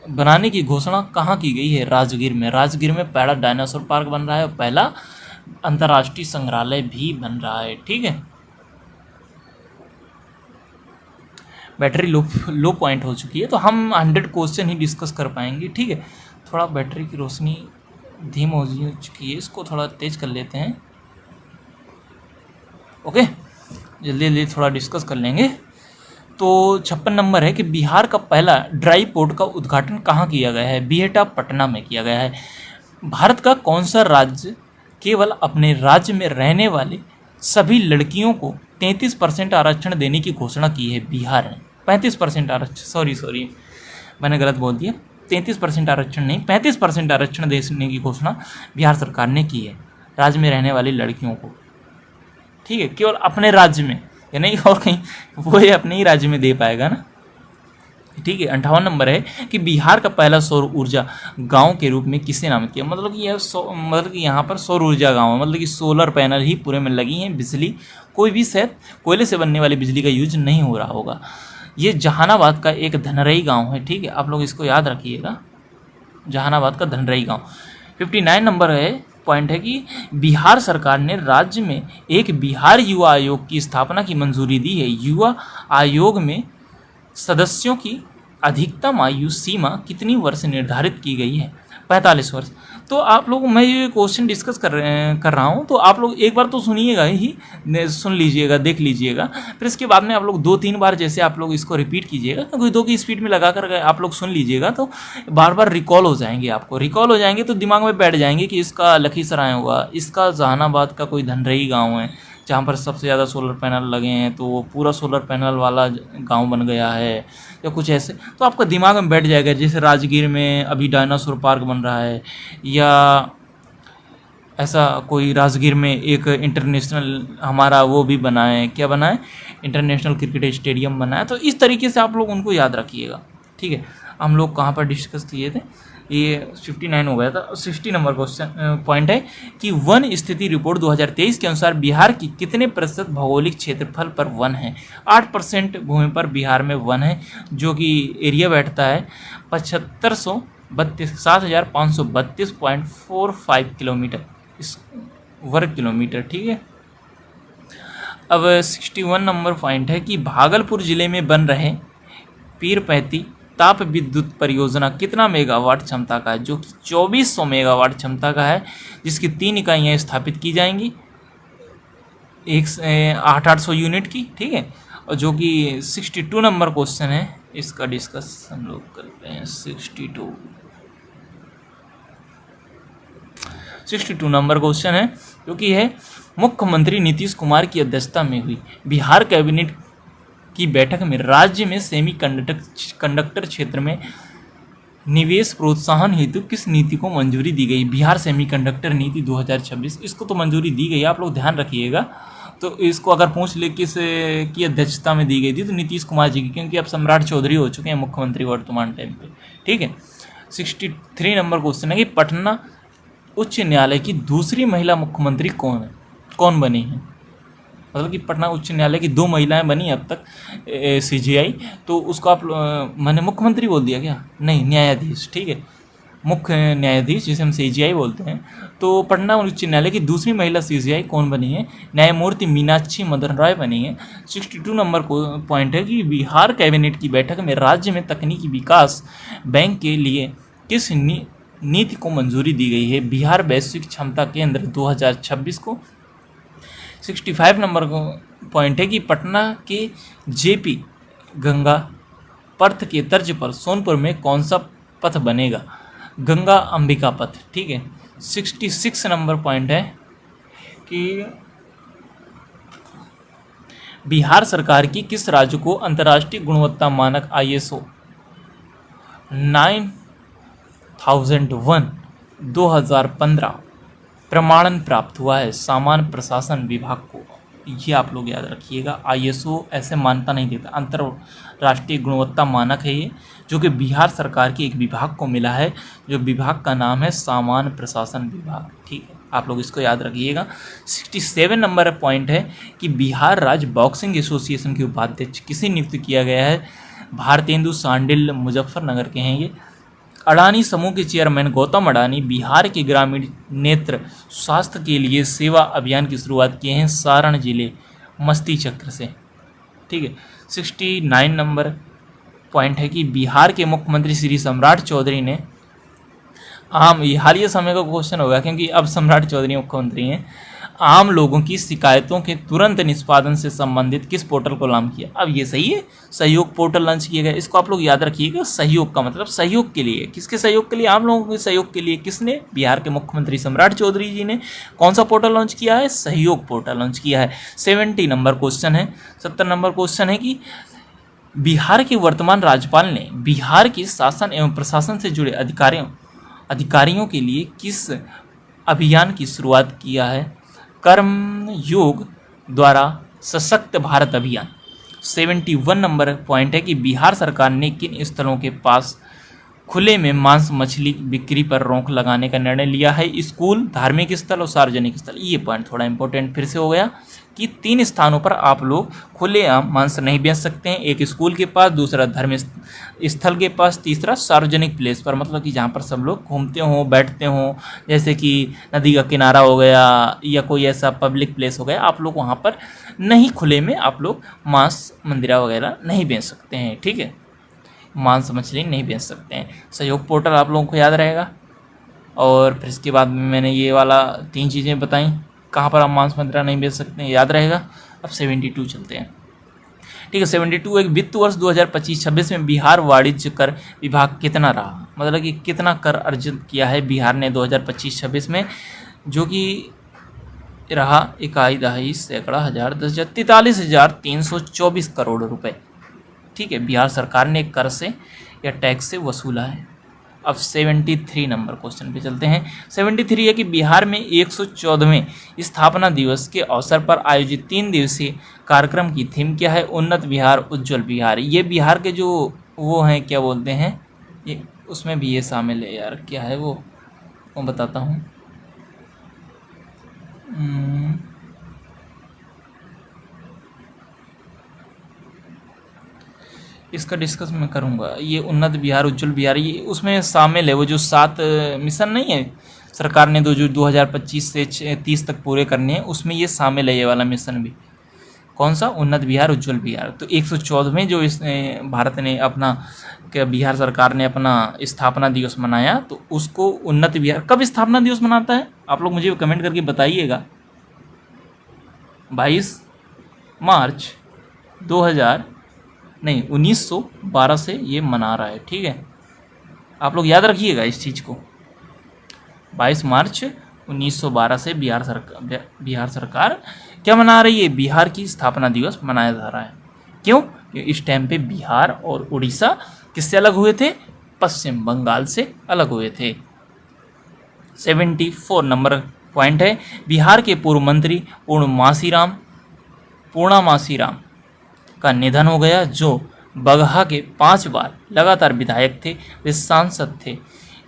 बनाने की घोषणा कहाँ की गई है? राजगीर में। राजगीर में पहला डायनासोर पार्क बन रहा है और पहला अंतर्राष्ट्रीय संग्रहालय भी बन रहा है। ठीक है, बैटरी लो पॉइंट हो चुकी है, तो हम 100 क्वेश्चन ही डिस्कस कर पाएंगे। ठीक है, थोड़ा बैटरी की रोशनी धीम हो चुकी है, इसको थोड़ा तेज कर लेते हैं। ओके, जल्दी जल्दी थोड़ा डिस्कस कर लेंगे। तो 56 नंबर है कि बिहार का पहला ड्राई पोर्ट का उद्घाटन कहाँ किया गया है? बिहटा, पटना में किया गया है। भारत का कौन सा राज्य केवल अपने राज्य में रहने वाले सभी लड़कियों को 33% आरक्षण देने की घोषणा की है? बिहार ने 35% आरक्षण, सॉरी मैंने गलत बोल दिया, 33% आरक्षण नहीं, 35% आरक्षण देने की घोषणा बिहार सरकार ने की है राज्य में रहने वाली लड़कियों को। ठीक है, केवल अपने राज्य में, या नहीं और कहीं, वो ये अपने ही राज्य में दे पाएगा ना। ठीक है, 58 नंबर है कि बिहार का पहला सौर ऊर्जा गांव के रूप में किसे नामित किया? मतलब कि मतलब कि यहाँ पर सौर ऊर्जा गांव है, मतलब कि सोलर पैनल ही पूरे में लगी हैं, बिजली कोई भी शायद कोयले से बनने वाली बिजली का यूज नहीं हो रहा होगा। ये जहानाबाद का एक धनरई गाँव है। ठीक है, आप लोग इसको याद रखिएगा, जहानाबाद का धनरई गाँव। 59 नंबर है पॉइंट है कि बिहार सरकार ने राज्य में एक बिहार युवा आयोग की स्थापना की मंजूरी दी है। युवा आयोग में सदस्यों की अधिकतम आयु सीमा कितनी वर्ष निर्धारित की गई है? 45 वर्ष। तो आप लोग, मैं ये क्वेश्चन डिस्कस कर रहा हूँ, तो आप लोग एक बार तो सुनिएगा ही, सुन लीजिएगा, देख लीजिएगा, फिर इसके बाद में आप लोग 2-3 बार जैसे आप लोग इसको रिपीट कीजिएगा, क्योंकि 2 की स्पीड में लगा कर आप लोग सुन लीजिएगा तो बार बार रिकॉल हो जाएंगे, आपको रिकॉल हो जाएंगे तो दिमाग में बैठ जाएंगे कि इसका लखीसराय होगा, इसका जहानाबाद का कोई धनरई गाँव है जहाँ पर सबसे ज़्यादा सोलर पैनल लगे हैं, तो वो पूरा सोलर पैनल वाला गांव बन गया है, या कुछ ऐसे, तो आपका दिमाग में बैठ जाएगा। जैसे राजगीर में अभी डायनासोर पार्क बन रहा है, या ऐसा कोई राजगीर में एक इंटरनेशनल हमारा वो भी बना है, क्या बना है, इंटरनेशनल क्रिकेट स्टेडियम बना है। तो इस तरीके से आप लोग उनको याद रखिएगा। ठीक है, हम लोग कहाँ पर डिस्कस किए थे, ये 59 हो गया था। 60 नंबर क्वेश्चन पॉइंट है कि वन स्थिति रिपोर्ट 2023 के अनुसार बिहार की कितने प्रतिशत भौगोलिक क्षेत्रफल पर वन है? 8% भूमि पर बिहार में वन है, जो कि एरिया बैठता है 7532 किलोमीटर इस वर्ग किलोमीटर। ठीक है, अब 61 नंबर पॉइंट है कि भागलपुर जिले में बन रहे पीरपैंती ताप विद्युत परियोजना कितना मेगावाट क्षमता का है? जो कि 2400 मेगावाट क्षमता का है, जिसकी 3 इकाइयाँ स्थापित की जाएंगी, 800 यूनिट की। ठीक है, और जो कि 62 नंबर क्वेश्चन है, इसका डिस्कस हम लोग करते हैं। 62 नंबर क्वेश्चन है, जो कि है मुख्यमंत्री नीतीश कुमार की अध्यक्षता में हुई बिहार कैबिनेट की बैठक में राज्य में सेमी कंडक्टर क्षेत्र में निवेश प्रोत्साहन हेतु किस नीति को मंजूरी दी गई? बिहार सेमीकंडक्टर नीति 2026, इसको तो मंजूरी दी गई, आप लोग ध्यान रखिएगा। तो इसको अगर पूछ ले किस की अध्यक्षता में दी गई थी, तो नीतीश कुमार जी की, क्योंकि अब सम्राट चौधरी हो चुके हैं मुख्यमंत्री वर्तमान टाइम पे। ठीक है, 63 नंबर क्वेश्चन है कि पटना उच्च न्यायालय की दूसरी महिला मुख्यमंत्री कौन बनी है? मतलब कि पटना उच्च न्यायालय की 2 महिलाएं बनी अब तक CJI, तो उसको आप मैंने मुख्यमंत्री बोल दिया क्या? नहीं, न्यायाधीश। ठीक है, मुख्य न्यायाधीश जिसे हम CJI बोलते हैं। तो पटना उच्च न्यायालय की दूसरी महिला CJI कौन बनी है? न्यायमूर्ति मीनाक्षी मदन राय बनी है। 62 नंबर पॉइंट है कि बिहार कैबिनेट की बैठक में राज्य में तकनीकी विकास बैंक के लिए किस नीति को मंजूरी दी गई है? बिहार वैश्विक क्षमता केंद्र 2026 को। 65 नंबर पॉइंट है कि पटना के JP गंगा पथ के तर्ज पर सोनपुर में कौन सा पथ बनेगा? गंगा अंबिका पथ। ठीक है, 66 नंबर पॉइंट है कि बिहार सरकार की किस राज्य को अंतर्राष्ट्रीय गुणवत्ता मानक ISO 9001 2015 प्रमाणन प्राप्त हुआ है? सामान्य प्रशासन विभाग को। ये आप लोग याद रखिएगा, ISO ऐसे मान्यता नहीं देता, अंतर्राष्ट्रीय गुणवत्ता मानक है ये, जो कि बिहार सरकार के एक विभाग को मिला है, जो विभाग का नाम है सामान्य प्रशासन विभाग। ठीक है, आप लोग इसको याद रखिएगा। 67 नंबर पॉइंट है कि बिहार राज्य बॉक्सिंग एसोसिएशन के उपाध्यक्ष किसे नियुक्त किया गया है? भारतेंदु सांडिल मुजफ्फरनगर के हैं ये। अडानी समूह के चेयरमैन गौतम अडानी बिहार के ग्रामीण नेत्र स्वास्थ्य के लिए सेवा अभियान की शुरुआत किए हैं सारण जिले मस्ती चक्र से। ठीक है, 69 नंबर पॉइंट है कि बिहार के मुख्यमंत्री श्री सम्राट चौधरी ने ये हालिया समय का क्वेश्चन होगा क्योंकि अब सम्राट चौधरी मुख्यमंत्री हैं, आम लोगों की शिकायतों के तुरंत निष्पादन से संबंधित किस पोर्टल को लॉन्च किया। अब ये सही है, सहयोग पोर्टल लॉन्च किया गया। इसको आप लोग याद रखिएगा, सहयोग का मतलब सहयोग के लिए, किसके सहयोग के लिए, आम लोगों के सहयोग के लिए। किसने? बिहार के मुख्यमंत्री सम्राट चौधरी जी ने कौन सा पोर्टल लॉन्च किया है? सहयोग पोर्टल लॉन्च किया है। 70 नंबर क्वेश्चन है, 70 नंबर क्वेश्चन है कि बिहार के वर्तमान राज्यपाल ने बिहार के शासन एवं प्रशासन से जुड़े अधिकारियों के लिए किस अभियान की शुरुआत किया है? कर्मयोग द्वारा सशक्त भारत अभियान। 71 नंबर पॉइंट है कि बिहार सरकार ने किन स्थलों के पास खुले में मांस मछली बिक्री पर रोक लगाने का निर्णय लिया है? स्कूल, धार्मिक स्थल और सार्वजनिक स्थल। ये पॉइंट थोड़ा इंपॉर्टेंट फिर से हो गया कि 3 स्थानों पर आप लोग खुलेआम मांस नहीं बेच सकते हैं। एक स्कूल के पास, दूसरा धार्मिक स्थल के पास, तीसरा सार्वजनिक प्लेस पर, मतलब कि जहाँ पर सब लोग घूमते हों, बैठते हों, जैसे कि नदी का किनारा हो गया या कोई ऐसा पब्लिक प्लेस हो गया, आप लोग वहाँ पर नहीं, खुले में आप लोग मांस मंदिरा वगैरह नहीं बेच सकते हैं। ठीक है, मांस मछली नहीं बेच सकते हैं। सहयोग पोर्टल आप लोगों को याद रहेगा। और फिर इसके बाद में मैंने ये वाला 3 चीज़ें बताई, कहाँ पर आप मांस मंदिरा नहीं बेच सकते हैं, याद रहेगा। अब 72 चलते हैं। ठीक है, 72 एक वित्त वर्ष 2025-26 में बिहार वाणिज्य कर विभाग कितना रहा, मतलब कि कितना कर अर्जित किया है बिहार ने 2025-26 में, जो कि रहा इकाई, दहाई, सैकड़ा, हज़ार, 10,000, 43,324 करोड़ रुपए। ठीक है, बिहार सरकार ने कर से या टैक्स से वसूला है। अब 73 नंबर क्वेश्चन पे चलते हैं। 73 है कि बिहार में 114वें स्थापना दिवस के अवसर पर आयोजित 3 दिवसीय कार्यक्रम की थीम क्या है? उन्नत बिहार, उज्जवल बिहार। ये बिहार के जो वो हैं, क्या बोलते हैं, ये उसमें भी ये शामिल है यार, क्या है वो बताता हूँ। इसका डिस्कस मैं करूँगा। ये उन्नत बिहार, उज्जवल बिहार, ये उसमें शामिल है। वो जो 7 मिशन नहीं है सरकार ने जो 2025 से 30 तक पूरे करने हैं, उसमें ये शामिल है, ये वाला मिशन भी। कौन सा? उन्नत बिहार, उज्जवल बिहार। तो 114वें जो इस भारत ने अपना, क्या बिहार सरकार ने अपना स्थापना दिवस मनाया, तो उसको उन्नत बिहार। कब स्थापना दिवस मनाता है आप लोग मुझे कमेंट करके बताइएगा। 22 मार्च 1912 से ये मना रहा है। ठीक है, आप लोग याद रखिएगा इस चीज़ को। 22 मार्च 1912 से बिहार सरकार क्या मना रही है? बिहार की स्थापना दिवस मनाया जा रहा है। क्यों? क्योंकि इस टाइम पे बिहार और उड़ीसा किससे अलग हुए थे? पश्चिम बंगाल से अलग हुए थे। 74 नंबर पॉइंट है, बिहार के पूर्व मंत्री पूर्णमासीराम का निधन हो गया, जो बगहा के 5 बार लगातार विधायक थे। वे सांसद थे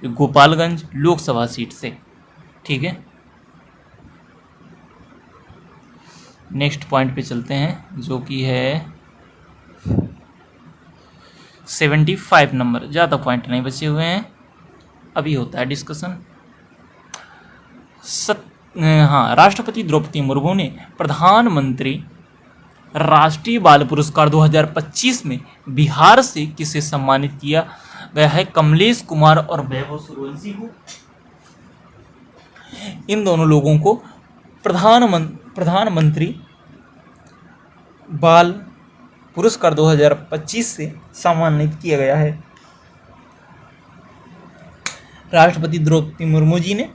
गोपालगंज लोकसभा सीट से। ठीक है, नेक्स्ट पॉइंट पे चलते हैं, जो कि है 75 नंबर। ज़्यादा पॉइंट नहीं बचे हुए हैं, अभी होता है डिस्कशन। राष्ट्रपति द्रौपदी मुर्मू ने प्रधानमंत्री राष्ट्रीय बाल पुरस्कार 2025 में बिहार से किसे सम्मानित किया गया है? कमलेश कुमार और वैभव सूर्यवंशी को। इन दोनों लोगों को प्रधानमंत्री बाल पुरस्कार 2025 से सम्मानित किया गया है। राष्ट्रपति द्रौपदी मुर्मू जी ने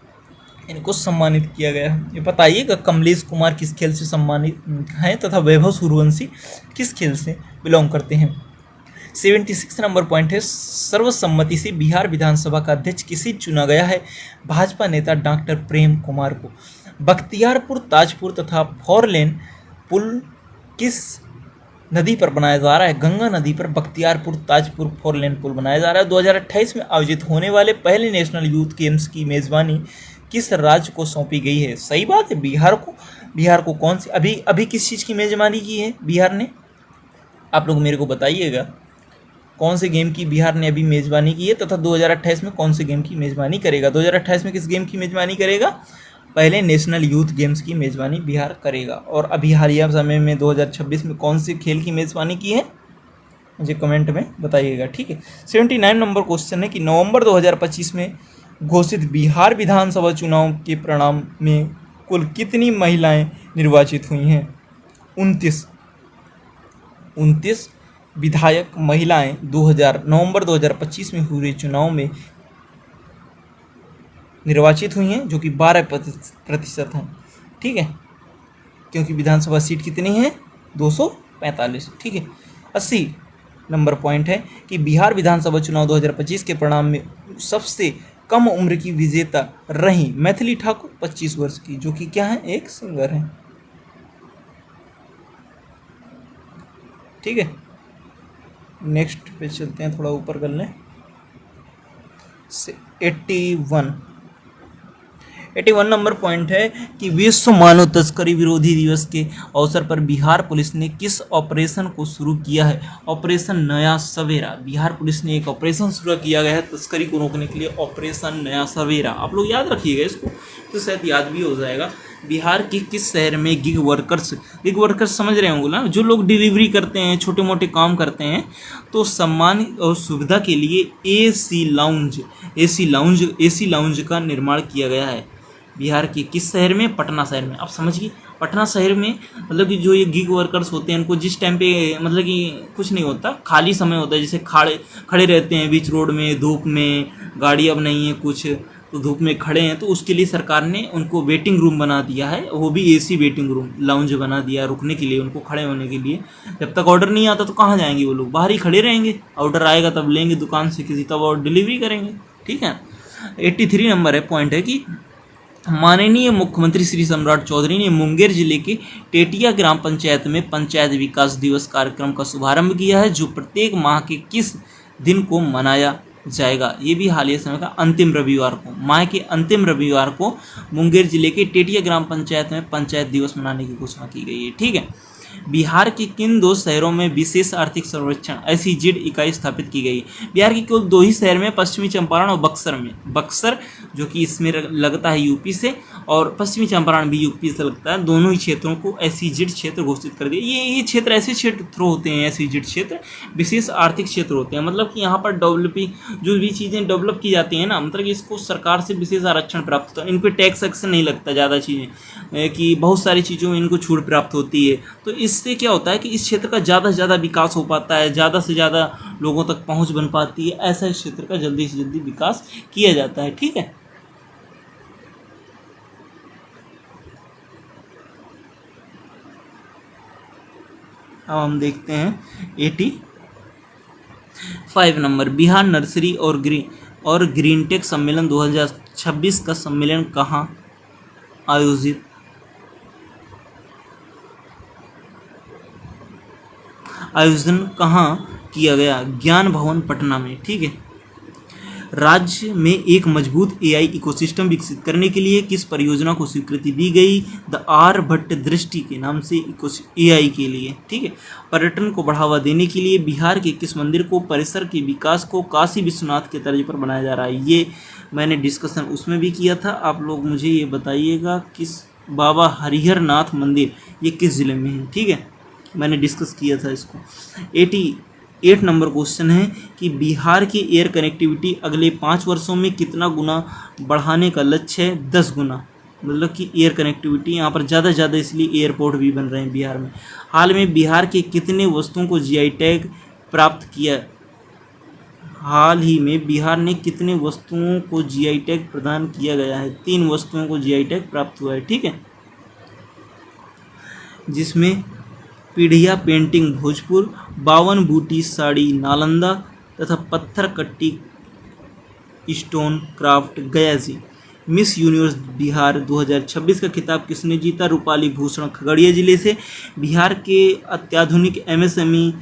इनको सम्मानित किया गया है। ये बताइएगा कमलेश कुमार किस खेल से सम्मानित हैं तथा वैभव सूर्यवंशी किस खेल से बिलोंग करते हैं। 76 नंबर पॉइंट है, सर्वसम्मति से बिहार विधानसभा का अध्यक्ष किसे चुना गया है? भाजपा नेता डॉक्टर प्रेम कुमार को। बख्तियारपुर ताजपुर तथा फोरलेन पुल किस नदी पर बनाया जा रहा है? गंगा नदी पर बख्तियारपुर ताजपुर फोरलेन पुल बनाया जा रहा है। 2028 में आयोजित होने वाले पहले नेशनल यूथ गेम्स की मेजबानी किस राज्य को सौंपी गई है? सही बात है, बिहार को कौन सी अभी किस चीज़ की मेजबानी की है बिहार ने? आप लोग मेरे को बताइएगा। कौन से गेम की बिहार ने अभी मेज़बानी की है तथा 2028 में कौन से गेम की मेज़बानी करेगा। 2028 में किस गेम की मेज़बानी करेगा? पहले नेशनल यूथ गेम्स की मेज़बानी बिहार करेगा। और अभी हालिया समय में 2026 में कौन से खेल की मेज़बानी की है, मुझे कमेंट में बताइएगा, ठीक है। 79 नंबर क्वेश्चन है कि नवंबर 2025 में घोषित बिहार विधानसभा चुनाव के परिणाम में कुल कितनी महिलाएं निर्वाचित हुई हैं? 29 विधायक महिलाएं नवंबर 2025 में हुए चुनाव में निर्वाचित हुई हैं, जो कि 12% हैं, ठीक है, क्योंकि विधानसभा सीट कितनी है? 245, ठीक है। 80 नंबर पॉइंट है कि बिहार विधानसभा चुनाव 2025 के परिणाम में सबसे कम उम्र की विजेता रही मैथिली ठाकुर 25 वर्ष की, जो कि क्या है? एक सिंगर है, ठीक है। नेक्स्ट पे चलते हैं, थोड़ा ऊपर कर लें। 81 नंबर पॉइंट है कि विश्व मानव तस्करी विरोधी दिवस के अवसर पर बिहार पुलिस ने किस ऑपरेशन को शुरू किया है? ऑपरेशन नया सवेरा। बिहार पुलिस ने एक ऑपरेशन शुरू किया गया है तस्करी को रोकने के लिए, ऑपरेशन नया सवेरा। आप लोग याद रखिएगा इसको, तो शायद याद भी हो जाएगा। बिहार के किस शहर में गिग वर्कर्स समझ रहे होंगे ना, जो लोग डिलीवरी करते हैं, छोटे मोटे काम करते हैं, तो सम्मान और सुविधा के लिए एसी लाउंज का निर्माण किया गया है। बिहार के किस शहर में? पटना शहर में। आप समझिए, पटना शहर में मतलब कि जो ये गिग वर्कर्स होते हैं, उनको जिस टाइम पे मतलब कि कुछ नहीं होता, खाली समय होता है, जैसे खड़े रहते हैं बीच रोड में, धूप में, गाड़ी अब नहीं है कुछ, तो धूप में खड़े हैं, तो उसके लिए सरकार ने उनको वेटिंग रूम बना दिया है, वो भी एसी वेटिंग रूम, लाउंज बना दिया रुकने के लिए, उनको खड़े होने के लिए। जब तक ऑर्डर नहीं आता तो कहाँ जाएंगे वो लोग? बाहर ही खड़े रहेंगे, ऑर्डर आएगा तब लेंगे दुकान से किसी, तब और डिलीवरी करेंगे, ठीक है। 83 नंबर है पॉइंट है कि माननीय मुख्यमंत्री श्री सम्राट चौधरी ने मुंगेर जिले के टेटिया ग्राम पंचायत में पंचायत विकास दिवस कार्यक्रम का शुभारंभ किया है, जो प्रत्येक माह के किस दिन को मनाया जाएगा? ये भी हालिया समय का अंतिम रविवार को, माह के अंतिम रविवार को मुंगेर जिले के टेटिया ग्राम पंचायत में पंचायत दिवस मनाने की घोषणा की गई है, ठीक है। बिहार के किन 2 शहरों में विशेष आर्थिक सर्वेक्षण SEZ इकाई स्थापित की गई? बिहार के केवल 2 ही शहर में, पश्चिमी चंपारण और बक्सर में। बक्सर जो कि इसमें लगता है यूपी से, और पश्चिमी चंपारण भी यूपी से लगता है, दोनों ही क्षेत्रों को SEZ क्षेत्र घोषित कर दिया। ये क्षेत्र ऐसे क्षेत्र होते हैं, SEZ क्षेत्र विशेष आर्थिक क्षेत्र होते हैं, मतलब कि यहाँ पर जो भी चीज़ें डेवलप की जाती हैं ना, मतलब इसको सरकार से विशेष आरक्षण प्राप्त होता है, इन पर टैक्स एक्शन नहीं लगता ज़्यादा चीज़ें, कि बहुत सारी चीज़ों में इनको छूट प्राप्त होती है। तो इससे क्या होता है कि इस क्षेत्र का ज़्यादा से ज़्यादा विकास हो पाता है, ज़्यादा से ज़्यादा लोगों तक पहुंच बन पाती है, ऐसा इस क्षेत्र का जल्दी से जल्दी विकास किया जाता है, ठीक है। अब हम देखते हैं 85 नंबर, बिहार नर्सरी और ग्रीन टेक सम्मेलन 2026 का सम्मेलन कहाँ आयोजन किया गया? ज्ञान भवन पटना में, ठीक है। राज्य में एक मजबूत AI इकोसिस्टम विकसित करने के लिए किस परियोजना को स्वीकृति दी गई? द आर्यभट्ट दृष्टि के नाम से AI के लिए, ठीक है। पर्यटन को बढ़ावा देने के लिए बिहार के किस मंदिर को परिसर के विकास को काशी विश्वनाथ के तर्ज पर बनाया जा रहा है? ये मैंने डिस्कशन उसमें भी किया था, आप लोग मुझे ये बताइएगा किस बाबा हरिहर नाथ मंदिर ये किस जिले में है, ठीक है, मैंने डिस्कस किया था इसको। 88 नंबर क्वेश्चन है कि बिहार की एयर कनेक्टिविटी अगले 5 वर्षों में कितना गुना बढ़ाने का लक्ष्य है? 10 गुना, मतलब कि एयर कनेक्टिविटी यहाँ पर ज़्यादा से ज़्यादा, इसलिए एयरपोर्ट भी बन रहे हैं बिहार में। हाल में बिहार के कितने वस्तुओं को GI टैग प्राप्त किया? हाल ही में बिहार ने कितने वस्तुओं को GI टैग प्रदान किया गया है? 3 वस्तुओं को GI टैग प्राप्त हुआ है, ठीक है, जिसमें पीढ़िया पेंटिंग भोजपुर, 52 बूटी साड़ी नालंदा तथा पत्थर कट्टी स्टोन क्राफ्ट गया जी। मिस यूनिवर्स बिहार 2026 का खिताब किसने जीता? रूपाली भूषण खगड़िया जिले से। बिहार के अत्याधुनिक MSME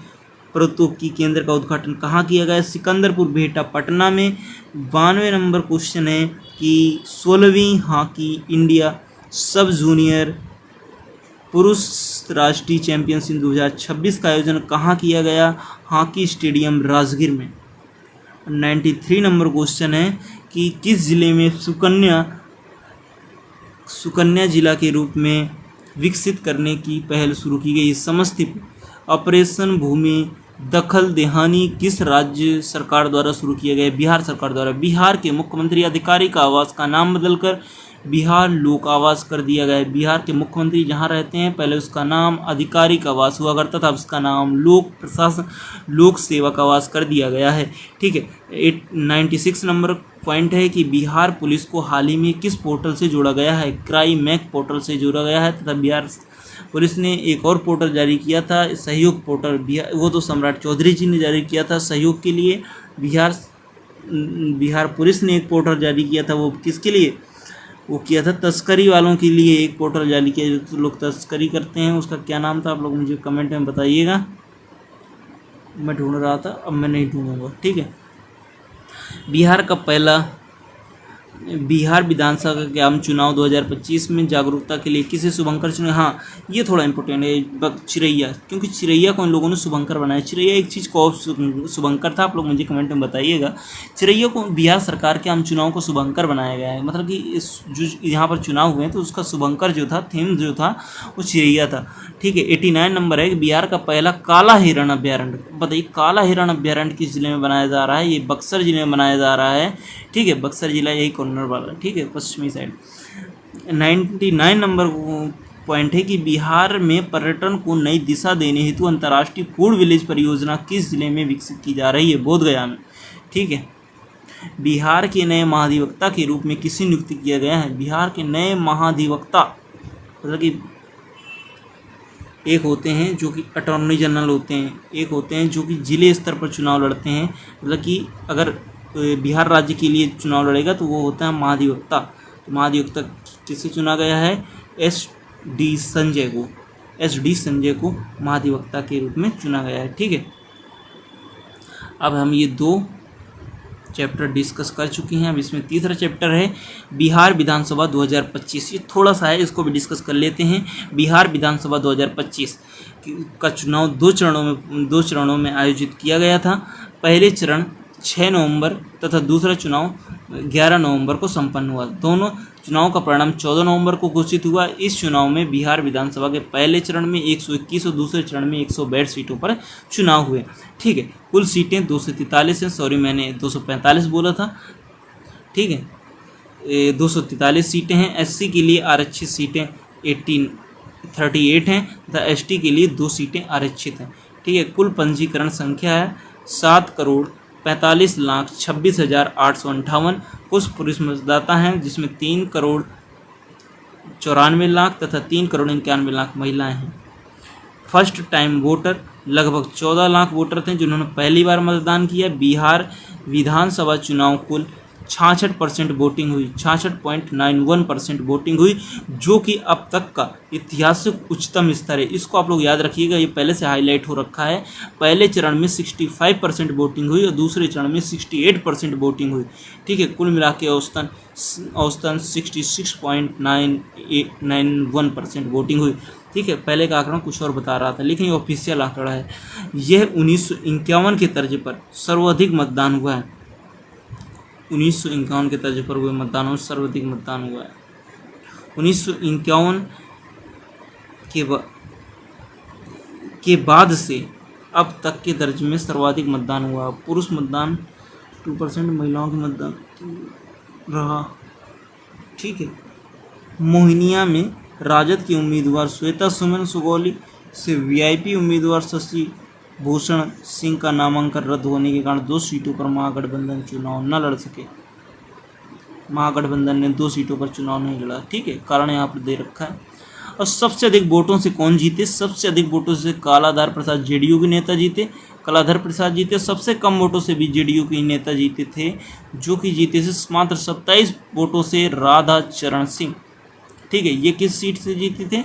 प्रौद्योगिकी केंद्र का उद्घाटन कहाँ किया गया? सिकंदरपुर बेहटा पटना में। 92 नंबर क्वेश्चन है कि 16वीं हॉकी इंडिया सब जूनियर पुरुष राष्ट्रीय चैंपियनशिप 2026 का आयोजन कहाँ किया गया? हॉकी स्टेडियम राजगीर में। 93 नंबर क्वेश्चन है कि किस जिले में सुकन्या जिला के रूप में विकसित करने की पहल शुरू की गई? समस्तीपुर। ऑपरेशन भूमि दखल देहानी किस राज्य सरकार द्वारा शुरू किया गया? बिहार सरकार द्वारा। बिहार के मुख्यमंत्री आधिकारिक आवास का नाम बदलकर बिहार लोक आवास कर दिया गया है। बिहार के मुख्यमंत्री जहां रहते हैं पहले उसका नाम आधिकारिक आवास हुआ करता था, उसका नाम लोक प्रशासन लोक सेवक आवास कर दिया गया है। ठीक है। 96 नंबर पॉइंट है कि बिहार पुलिस को हाल ही में किस पोर्टल से जोड़ा गया है? क्राइमैक पोर्टल से जोड़ा गया है तथा बिहार पुलिस ने एक और पोर्टल जारी किया था, सहयोग पोर्टल। वो तो सम्राट चौधरी जी ने जारी किया था सहयोग के लिए। बिहार पुलिस ने एक पोर्टल जारी किया था, वो किसके लिए? वो किया था तस्करी वालों के लिए एक पोर्टल जारी किया जो लोग तस्करी करते हैं। उसका क्या नाम था आप लोग मुझे कमेंट में बताइएगा। मैं ढूंढ रहा था, अब मैं नहीं ढूंढूंगा। ठीक है। बिहार विधानसभा के आम चुनाव 2025 में जागरूकता के लिए किसे शुभंकर चुने? हाँ, ये थोड़ा इंपॉर्टेंट है, चिरैया, क्योंकि चिरैया को इन लोगों ने शुभंकर बनाया। चिरैया एक चीज़ को शुभंकर था, आप लोग मुझे कमेंट में बताइएगा। चिरैया को बिहार सरकार के आम चुनाव को शुभंकर बनाया गया है, मतलब कि इस जो यहाँ पर चुनाव हुए हैं तो उसका शुभंकर जो था, थीम जो था वो चिरैया था। ठीक है। 89 नंबर है कि बिहार का पहला काला हिरण अभ्यारण्य। बताइए काला हिरण अभ्यारण्य किस जिले में बनाया जा रहा है? ये बक्सर जिले में बनाया जा रहा है। ठीक है। बक्सर जिला यही कॉर्नर वाला, ठीक है, पश्चिमी साइड। 99 नंबर पॉइंट है कि बिहार में पर्यटन को नई दिशा देने हेतु अंतर्राष्ट्रीय फूड विलेज परियोजना किस जिले में विकसित की जा रही है? बोधगया में। ठीक है। बिहार के नए महाधिवक्ता के रूप में किसे नियुक्त किया गया है? बिहार के नए महाधिवक्ता मतलब कि एक होते हैं जो कि अटॉर्नी जनरल होते हैं, एक होते हैं जो कि जिले स्तर पर चुनाव लड़ते हैं, मतलब कि अगर बिहार राज्य के लिए चुनाव लड़ेगा तो वो होता है महाधिवक्ता। तो महाधिवक्ता किसे चुना गया है? एस डी संजय को महाधिवक्ता के रूप में चुना गया है। ठीक है। अब हम ये 2 चैप्टर डिस्कस कर चुके हैं। अब इसमें तीसरा चैप्टर है बिहार विधानसभा 2025। ये थोड़ा सा है, इसको भी डिस्कस कर लेते हैं। बिहार विधानसभा 2025 का चुनाव 2 चरणों में आयोजित किया गया था। पहले चरण 6 नवंबर तथा दूसरा चुनाव 11 नवंबर को संपन्न हुआ। दोनों चुनाव का परिणाम 14 नवंबर को घोषित हुआ। इस चुनाव में बिहार विधानसभा के पहले चरण में 121 और दूसरे चरण में 162 सीटों पर चुनाव हुए। ठीक है। कुल सीटें 243 हैं, सॉरी मैंने 245 बोला था। ठीक है। 243 सीटें हैं। एससी के लिए आरक्षित सीटें 38 हैं तथा एसटी के लिए 2 सीटें आरक्षित हैं। ठीक है। कुल पंजीकरण संख्या है 7,45,26,858। कुछ पुरुष मतदाता हैं जिसमें 3,94,00,000 तथा 3,91,00,000 महिलाएं हैं। फर्स्ट टाइम वोटर लगभग 14 लाख वोटर थे जिन्होंने पहली बार मतदान किया। बिहार विधानसभा चुनाव कुल 66% वोटिंग हुई, 66.91% वोटिंग हुई, जो कि अब तक का ऐतिहासिक उच्चतम स्तर है। इसको आप लोग याद रखिएगा, ये पहले से हाईलाइट हो रखा है। पहले चरण में 65% वोटिंग हुई और दूसरे चरण में 68% वोटिंग हुई। ठीक है। कुल मिला के औसतन 66.91% वोटिंग हुई। ठीक है। पहले का आंकड़ा कुछ और बता रहा था, लेकिन ये ऑफिशियल आंकड़ा है। यह 1951 के तर्ज पर सर्वाधिक मतदान हुआ है। 1951 के तर्ज पर हुए मतदानों में सर्वाधिक मतदान हुआ है। 1951 के बाद से अब तक के दर्ज में सर्वाधिक मतदान हुआ। पुरुष मतदान 2%, महिलाओं के मतदान रहा। ठीक है। मोहिनिया में राजद की उम्मीदवार श्वेता सुमन सुगौली से वीआईपी उम्मीदवार शशि भूषण सिंह का नामांकन रद्द होने के कारण 2 सीटों पर महागठबंधन चुनाव न लड़ सके। महागठबंधन ने 2 सीटों पर चुनाव नहीं लड़ा। ठीक है। कारण यहाँ पर दे रखा है। और सबसे अधिक वोटों से कौन जीते? सबसे अधिक वोटों से कालाधर प्रसाद जेडीयू के नेता जीते, कलाधर प्रसाद जीते। सबसे कम वोटों से भी जेडीयू के नेता जीते थे, जो कि जीते थे मात्र 27 वोटों से राधा चरण सिंह। ठीक है। ये किस सीट से जीते थे?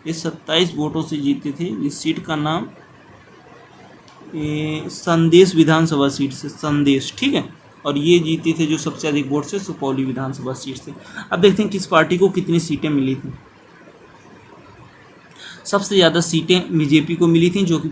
ये 27 वोटों से जीते थे। इस सीट का नाम संदेश विधानसभा सीट से, संदेश। ठीक है। और ये जीते थे जो सबसे अधिक वोट से सुपौली विधानसभा सीट से। अब देखते हैं किस पार्टी को कितनी सीटें मिली थी। सबसे ज़्यादा सीटें बीजेपी को मिली थी जो कि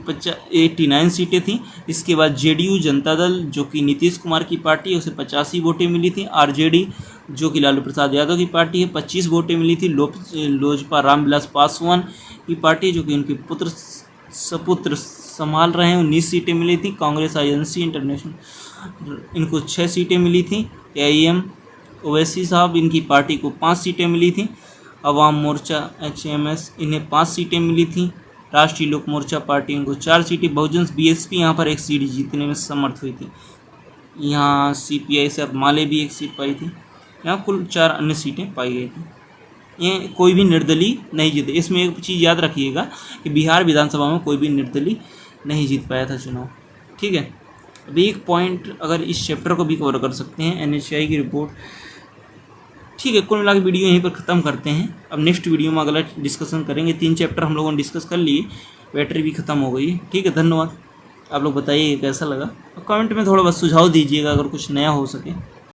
89 सीटें थी। इसके बाद जेडीयू जनता दल जो कि नीतीश कुमार की पार्टी है, उसे 85 वोटें मिली थी। आरजेडी जो कि लालू प्रसाद यादव की पार्टी है, 25 वोटें मिली थी। लोजपा रामविलास पासवान की पार्टी जो कि उनके सपुत्र संभाल रहे हैं, 19 सीटें मिली थी। कांग्रेस आईएनसी इंटरनेशनल इनको 6 सीटें मिली थी। एआईएम ओवैसी साहब इनकी पार्टी को 5 सीटें मिली थी। अवाम मोर्चा एचएमएस इन्हें 5 सीटें मिली थी। राष्ट्रीय लोक मोर्चा पार्टी इनको 4 सीटें। बहुजन बीएसपी यहाँ पर 1 सीट जीतने में समर्थ हुई थी। यहाँ सीपीआई से अब माले भी 1 सीट पाई थी। यहाँ कुल 4 अन्य सीटें पाई गई थी। ये कोई भी निर्दलीय नहीं जीते। इसमें एक चीज़ याद रखिएगा कि बिहार विधानसभा में कोई भी निर्दलीय नहीं जीत पाया था चुनाव। ठीक है, अभी एक पॉइंट अगर इस चैप्टर को भी कवर कर सकते हैं, एनएचआई की रिपोर्ट। ठीक है, कुल मिला के वीडियो यहीं पर ख़त्म करते हैं। अब नेक्स्ट वीडियो में अगला डिस्कशन करेंगे। 3 चैप्टर हम लोगों ने डिस्कस कर लिए, बैटरी भी ख़त्म हो गई है। ठीक है, धन्यवाद। आप लोग बताइए कैसा लगा, कमेंट में थोड़ा बस सुझाव दीजिएगा अगर कुछ नया हो सके।